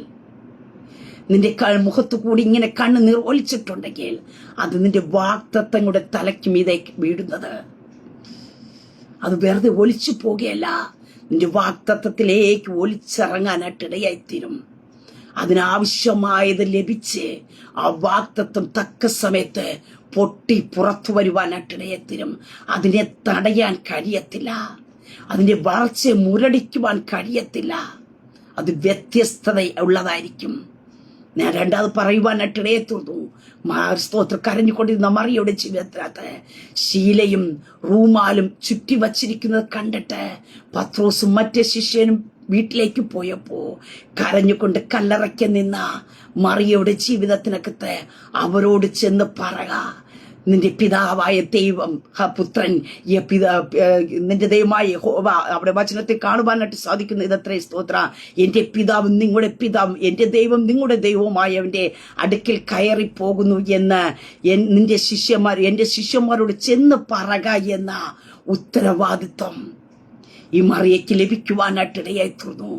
നിന്റെ മുഖത്തു കൂടി ഇങ്ങനെ കണ്ണുനീർ ഒലിച്ചിട്ടുണ്ടെങ്കിൽ, അത് നിന്റെ വാഗ്ദത്തങ്ങളുടെ തലയ്ക്ക് മീതേക്ക് വീഴുന്നത്. അത് വെറുതെ ഒലിച്ചു പോകുകയല്ല, നിന്റെ വാഗ്ദത്തത്തിലേക്ക് ഒലിച്ചിറങ്ങാനായിട്ട് ഇടയായിത്തീരും. അതിനാവശ്യമായത് ലഭിച്ച് ആ വാഗ്ദത്തം തക്ക സമയത്ത് പൊട്ടി പുറത്തു വരുവാനായിട്ട് ഇടയായിത്തീരും. അതിനെ തടയാൻ കഴിയത്തില്ല, അതിന്റെ വളർച്ചയെ മുരടിക്കുവാൻ കഴിയത്തില്ല. അത് വ്യത്യസ്തത ഉള്ളതായിരിക്കും. ഞാൻ രണ്ടാമത് പറയുവാനായിട്ട് ഇടയെത്തുന്നു. സ്തോത്രം, കരഞ്ഞുകൊണ്ടിരുന്ന മറിയയുടെ ജീവിതത്തിനകത്ത് ശീലയും റൂമാലും ചുറ്റി വച്ചിരിക്കുന്നത് കണ്ടിട്ട് പത്രോസും മറ്റേ ശിഷ്യനും വീട്ടിലേക്ക് പോയപ്പോ കരഞ്ഞുകൊണ്ട് കല്ലറയ്ക്ക് നിന്ന മറിയയുടെ ജീവിതത്തിനകത്ത് അവരോട് ചെന്ന് പറക, നിന്റെ പിതാവായ ദൈവം, പുത്രൻ, നിന്റെ ദൈവമായ യഹോവ, അവിടെ വചനത്തെ കാണുവാനായിട്ട് സാധിക്കുന്ന ഇതത്രേ സ്തോത്ര, എന്റെ പിതാവും നിങ്ങളുടെ പിതാവും എന്റെ ദൈവം നിങ്ങളുടെ ദൈവവുമായവന്റെ അടുക്കൽ കയറി പോകുന്നു എന്ന് എന്റെ ശിഷ്യന്മാരോട് ചെന്ന് പറക എന്ന ഉത്തരവാദിത്വം ഈ മറിയയ്ക്ക് ലഭിക്കുവാനായിട്ട് ഇടയായി തീർന്നു.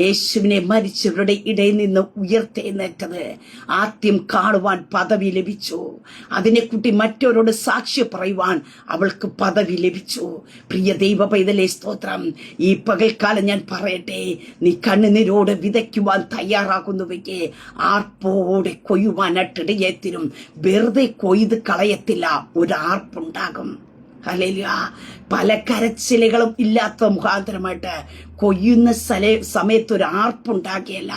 യേശുവിനെ മരിച്ചവരുടെ ഇടയിൽ നിന്ന് ഉയർത്തെഴുന്നേറ്റത് ആദ്യം കാണുവാൻ പദവി ലഭിച്ചു. അതിനെക്കുട്ടി മറ്റവരോട് സാക്ഷ്യം പറയുവാൻ അവൾക്ക് പദവി ലഭിച്ചു. പ്രിയ ദൈവ പൈതലേ സ്തോത്രം, ഈ പകൽക്കാലം ഞാൻ പറയട്ടെ, നീ കണ്ണുനീരോട് വിതയ്ക്കുവാൻ തയ്യാറാകുന്നുവെങ്കിൽ ആർപ്പോടെ കൊയ്യുവാനായിട്ട് ഇടയായിത്തീരും. വെറുതെ കൊയ്ത് കളയത്തില്ല, ഒരു ആർപ്പുണ്ടാകും. ഹല്ലേലൂയ. പല കരച്ചിലുകളും ഇല്ലാത്ത മുഖാന്തരമായിട്ട് കൊയ്യുന്ന സമയത്ത് ഒരു ആർപ്പുണ്ടാകിയല്ല.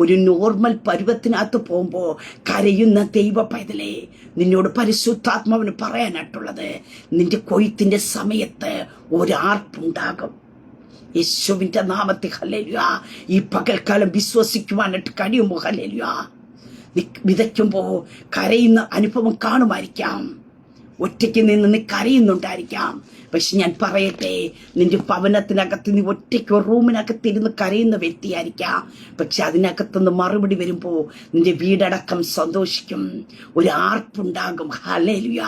ഒരു നോർമൽ പരുവത്തിനകത്ത് പോകുമ്പോൾ കരയുന്ന ദൈവ പൈതലേ, നിന്നോട് പരിശുദ്ധാത്മാവിന് പറയാനായിട്ടുള്ളത്, നിന്റെ കൊയ്ത്തിന്റെ സമയത്ത് ഒരാർപ്പുണ്ടാകും. യേശുവിന്റെ നാമത്തിൽ ഹല്ലേലൂയ. ഈ പകൽക്കാലം വിശ്വസിക്കുവാനായിട്ട് കഴിയുമോ? ഹല്ലേലൂയ. നീ വിതയ്ക്കുമ്പോ കരയുന്ന അനുഭവം കാണുമായിരിക്കാം, ഒറ്റയ്ക്ക് നിന്ന് നീ കരയുന്നുണ്ടായിരിക്കാം. പക്ഷെ ഞാൻ പറയട്ടെ, നിന്റെ ഭവനത്തിനകത്ത് നീ ഒറ്റയ്ക്ക് റൂമിനകത്തിരുന്ന് കരയുന്ന വ്യക്തിയായിരിക്കാം. പക്ഷെ അതിനകത്തുനിന്ന് മറുപടി വരുമ്പോ നിന്റെ വീടടക്കം സന്തോഷിക്കും, ഒരു ആർപ്പുണ്ടാകും. ഹല്ലേലൂയ.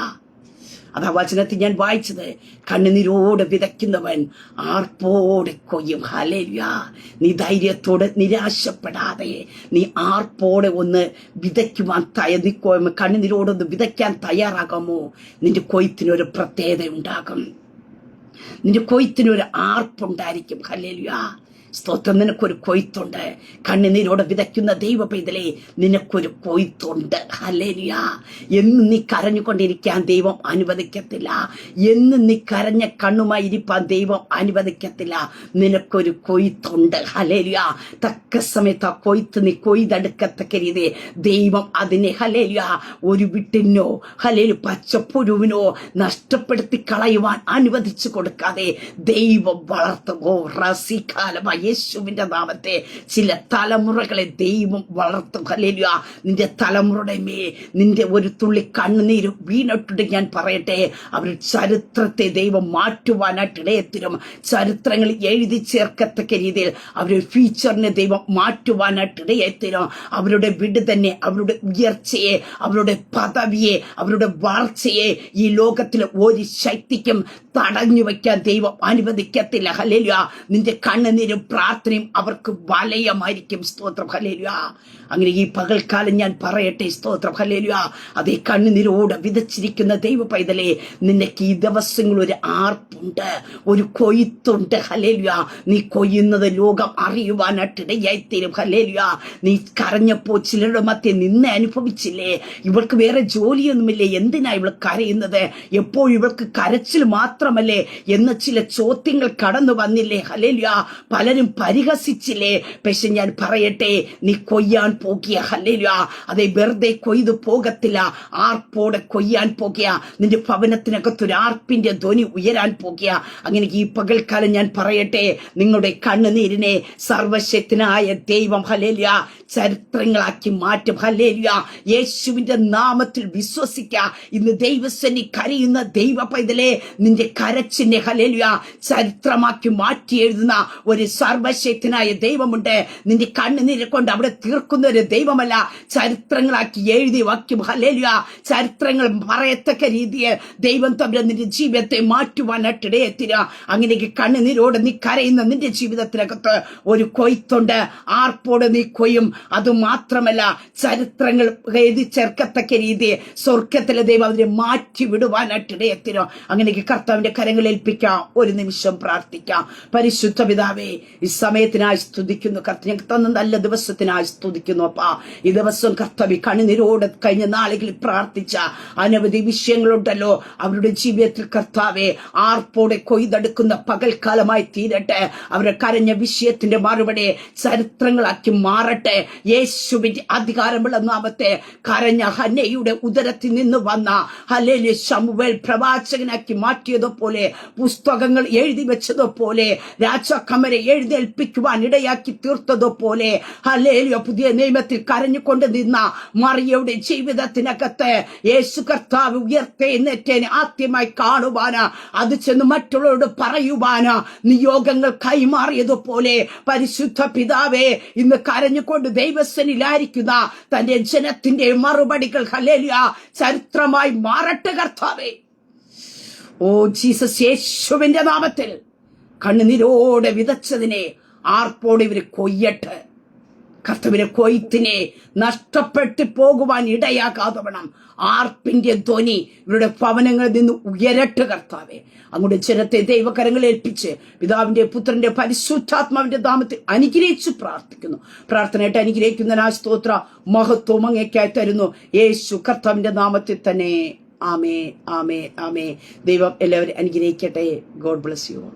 അതാ വചനത്തിൽ ഞാൻ വായിച്ചത്, കണ്ണുനീരോടെ വിതയ്ക്കുന്നവൻ ആർപ്പോടെ കൊയ്യും. ഹല്ലേലൂയ. നീ ധൈര്യത്തോടെ നിരാശപ്പെടാതെ നീ ആർപ്പോടെ ഒന്ന് വിതയ്ക്കുവാൻ കണ്ണുനീരോടൊന്ന് വിതയ്ക്കാൻ തയ്യാറാകാമോ? നിന്റെ കൊയ്ത്തിനൊരു പ്രത്യേകത ഉണ്ടാകും, നിന്റെ കൊയ്ത്തിനൊരു ആർപ്പുണ്ടായിരിക്കും. ഹല്ലേലൂയ. സ്തോത്രം. നിനക്കൊരു കൊയ്ത്തുണ്ട്. കണ്ണുനീരോടെ വിതയ്ക്കുന്ന ദൈവ പൈതലേ, നിനക്കൊരു കൊയ്ത്തുണ്ട്. ഹല്ലേലൂയ. എന്നും നീ കരഞ്ഞുകൊണ്ടിരിക്കാൻ ദൈവം അനുവദിക്കത്തില്ല. എന്നും നീ കരഞ്ഞ കണ്ണുമായി ഇരിപ്പാൻ ദൈവം അനുവദിക്കത്തില്ല. നിനക്കൊരു കൊയ്ത്തുണ്ട്. ഹല്ലേലൂയ. തക്ക സമയത്ത് ആ കൊയ്ത്ത് നീ കൊയ്തെടുക്കത്തക്ക രീതി ദൈവം അതിനെ ഹല്ലേലൂയ ഒരു വിട്ടിനോ ഹല്ലേലൂയ പച്ചപ്പുഴുവിനോ നഷ്ടപ്പെടുത്തി കളയുവാൻ അനുവദിച്ചു കൊടുക്കാതെ ദൈവം വളർത്തുമോ? റസിക്കാലമായി യേശുവിന്റെ നാമത്തെ ചില തലമുറകളെ ദൈവം വളർത്തും. ഹല്ലേലൂയ. നിന്റെ തലമുറയുടെ നിന്റെ ഒരു തുള്ളി കണ്ണുനീര് വീണിട്ടുണ്ട്. ഞാൻ പറയട്ടെ, അവർ ചരിത്രത്തെ ദൈവം മാറ്റുവാനായിട്ട് ഇടയത്തിരും. ചരിത്രങ്ങൾ എഴുതി ചേർക്കത്തക്ക രീതിയിൽ അവരുടെ ഫ്യൂച്ചറിനെ ദൈവം മാറ്റുവാനായിട്ട് ഇടയത്തിരും. അവരുടെ വിടുതന്നെ, അവരുടെ ഉയർച്ചയെ, അവരുടെ പദവിയെ, അവരുടെ വളർച്ചയെ ഈ ലോകത്തിലെ ഒരു ശക്തിക്കും തടഞ്ഞു വയ്ക്കാൻ ദൈവം അനുവദിക്കത്തില്ല. ഹല്ലേലൂയ. നിന്റെ കണ്ണുനീരും പ്രാർത്ഥനയും അവർക്ക് വലയമായിരിക്കും. സ്തോത്രം. ഹല്ലേലൂയ. അങ്ങനെ ഈ പകൽക്കാലം ഞാൻ പറയട്ടെ, സ്തോത്രം. ഹല്ലേലൂയ. അതേ കണ്ണുനീരോടെ വിതച്ചിരിക്കുന്ന ദൈവ പൈതലേ, നിനക്ക് ഈ ദിവസങ്ങൾ ഒരു ആർപ്പുണ്ട്, ഒരു കൊയ്ത്തുണ്ട്. ഹല്ലേലൂയ. നീ കൊയ്യുന്നത് ലോകം അറിയുവാനായിട്ട് ഇടയായിത്തീരും. ഹല്ലേലൂയ. നീ കരഞ്ഞപ്പോ ചിലരുടെ മധ്യേ നിന്നെ അനുഭവിച്ചില്ലേ? ഇവൾക്ക് വേറെ ജോലിയൊന്നുമില്ലേ, എന്തിനാ ഇവൾ കരയുന്നത്, എപ്പോഴും ഇവൾക്ക് കരച്ചിൽ മാത്രമല്ലേ എന്ന ചില ചോദ്യങ്ങൾ കടന്നു വന്നില്ലേ? ഹല്ലേലൂയ. പലരും എല്ലാവരും പരിഹസിച്ചില്ലേ? പക്ഷെ ഞാൻ പറയട്ടെ, നീ കൊയ്യാൻ പോകിയ. ഹല്ലേലൂയ. അതെ, വെറുതെ കൊയ്തു പോകത്തില്ല, ആർപ്പോടെ കൊയ്യാൻ പോകിയ. നിന്റെ ഭവനത്തിനകത്തൊരു ആർപ്പിന്റെ ധ്വനി ഉയരാൻ പോകിയ. അങ്ങനെ ഈ പകൽക്കാലം ഞാൻ പറയട്ടെ, നിങ്ങളുടെ കണ്ണുനീരിനെ സർവശക്തനായ ദൈവം ഹല്ലേലൂയ ചരിത്രങ്ങളാക്കി മാറ്റും. ഹല്ലേലൂയ. യേശുവിന്റെ നാമത്തിൽ വിശ്വസിക്ക. ഇന്ന് ദൈവസന്നി കരയുന്ന ദൈവ പൈതലേ, നിന്റെ കരച്ചിനെ ഹല്ലേലൂയ ചരിത്രമാക്കി മാറ്റി എഴുതുന്ന ഒരു സർവശക്തനായ ദൈവമുണ്ട്. നിന്റെ കണ്ണുനീരെ കൊണ്ട് അവിടെ തീർക്കുന്ന ഒരു ദൈവമല്ല, ചരിത്രങ്ങളാക്കി എഴുതി വയ്ക്കും. ഹല്ലേലൂയ. ചരിത്രങ്ങൾ പറയത്തക്ക രീതിയിൽ ദൈവം തമ്മിൽ നിന്റെ ജീവിതത്തെ മാറ്റുവാനായിട്ടിടയെത്തിര. അങ്ങനെ കണ്ണുനീരോട് നീ കരയുന്ന നിന്റെ ജീവിതത്തിനകത്ത് ഒരു കൊയ്ത്തുണ്ട്. ആർപ്പോട് നീ കൊയ്യും. അതുമാത്രമല്ല, ചരിത്രങ്ങൾ എഴുതി ചേർക്കത്തക്ക രീതിയിൽ സ്വർഗത്തിലെ ദൈവം അതിനെ മാറ്റി വിടുവാനായിട്ടിടയെത്തിരും. അങ്ങനെ കർത്താവിന്റെ കരങ്ങളിൽ ഏൽപ്പിക്കാം. ഒരു നിമിഷം പ്രാർത്ഥിക്കാം. പരിശുദ്ധ പിതാവേ, ഈ സമയത്തിനായി സ്തുതിക്കുന്നു. കർത്താവ് തന്ന നല്ല ദിവസത്തിനായി സ്തുതിക്കുന്നു. അപ്പാ, ഈ ദിവസം കർത്താവ് കണ്ണുനീരോട് കഴിഞ്ഞ നാളുകളിൽ പ്രാർത്ഥിച്ച അനവധി വിഷയങ്ങളുണ്ടല്ലോ, അവരുടെ ജീവിതത്തിൽ കർത്താവെ ആർപ്പോടെ കൊയ്തെടുക്കുന്ന പകൽക്കാലമായി തീരട്ടെ. അവരെ കരഞ്ഞ വിഷയത്തിന്റെ മറുപടി ചരിത്രങ്ങളാക്കി മാറട്ടെ. യേശുവിന്റെ അധികാരമുള്ള നാമത്തെ കരഞ്ഞ ഹന്നയുടെ ഉദരത്തിൽ നിന്ന് വന്ന ഹല്ലേലൂയ ശമൂവേൽ പ്രവാചകനാക്കി മാറ്റിയതുപോലെ, പുസ്തകങ്ങൾ എഴുതി വെച്ചതുപോലെ, രാജാക്കന്മാരെ എഴുന്നേൽപ്പിക്കുവാൻ ഇടയാക്കി തീർത്തതുപോലെ, ഹല്ലേലൂയ പുതിയ നിയമത്തിൽ കരഞ്ഞുകൊണ്ട് നിന്ന മറിയയുടെ ജീവിതത്തിനകത്ത് യേശു കർത്താവ് ഉയർത്തെഴുന്നേറ്റേനെ ആദ്യമായി കാണുവാന്, അത് ചെന്ന് മറ്റുള്ളവരോട് പറയുവാന് നിയോഗങ്ങൾ കൈമാറിയതുപോലെ, പരിശുദ്ധ പിതാവേ, ഇന്ന് കരഞ്ഞുകൊണ്ട് ദൈവസന്നിലായിരിക്കുന്ന തന്റെ ജനത്തിന്റെ മറുപടികൾ ഹല്ലേലൂയ ചരിത്രമായി മാറട്ടെ കർത്താവേ. ഓ ജീസസ്, യേശുവിന്റെ നാമത്തിൽ കണ്ണുനീരോടെ വിതച്ചതിനെ ആർപ്പോടെ ഇവര് കൊയ്യട്ടെ. കർത്താവിന്റെ കൊയ്ത്തിനെ നഷ്ടപ്പെട്ടു പോകുവാൻ ഇടയാകാതവണ്ണം ആർപ്പിന്റെ ധ്വനി ഇവരുടെ ഭവനങ്ങളിൽ നിന്ന് ഉയരട്ടെ കർത്താവെ. അങ്ങോട്ട് ജനത്തെ ദൈവകരങ്ങളിൽ ഏൽപ്പിച്ച് പിതാവിന്റെ പുത്രന്റെ പരിശുദ്ധാത്മാവിന്റെ നാമത്തിൽ അനുഗ്രഹിച്ചു പ്രാർത്ഥിക്കുന്നു. പ്രാർത്ഥനയായിട്ട് അനുഗ്രഹിക്കുന്ന സ്തോത്ര മഹത്വം അങ്ങേക്കായി തരുന്നു, യേശു കർത്താവിന്റെ നാമത്തിൽ തന്നെ. ആമേ, ആമേ, ആമേ. ദൈവം എല്ലാവരും അനുഗ്രഹിക്കട്ടെ. God bless you all.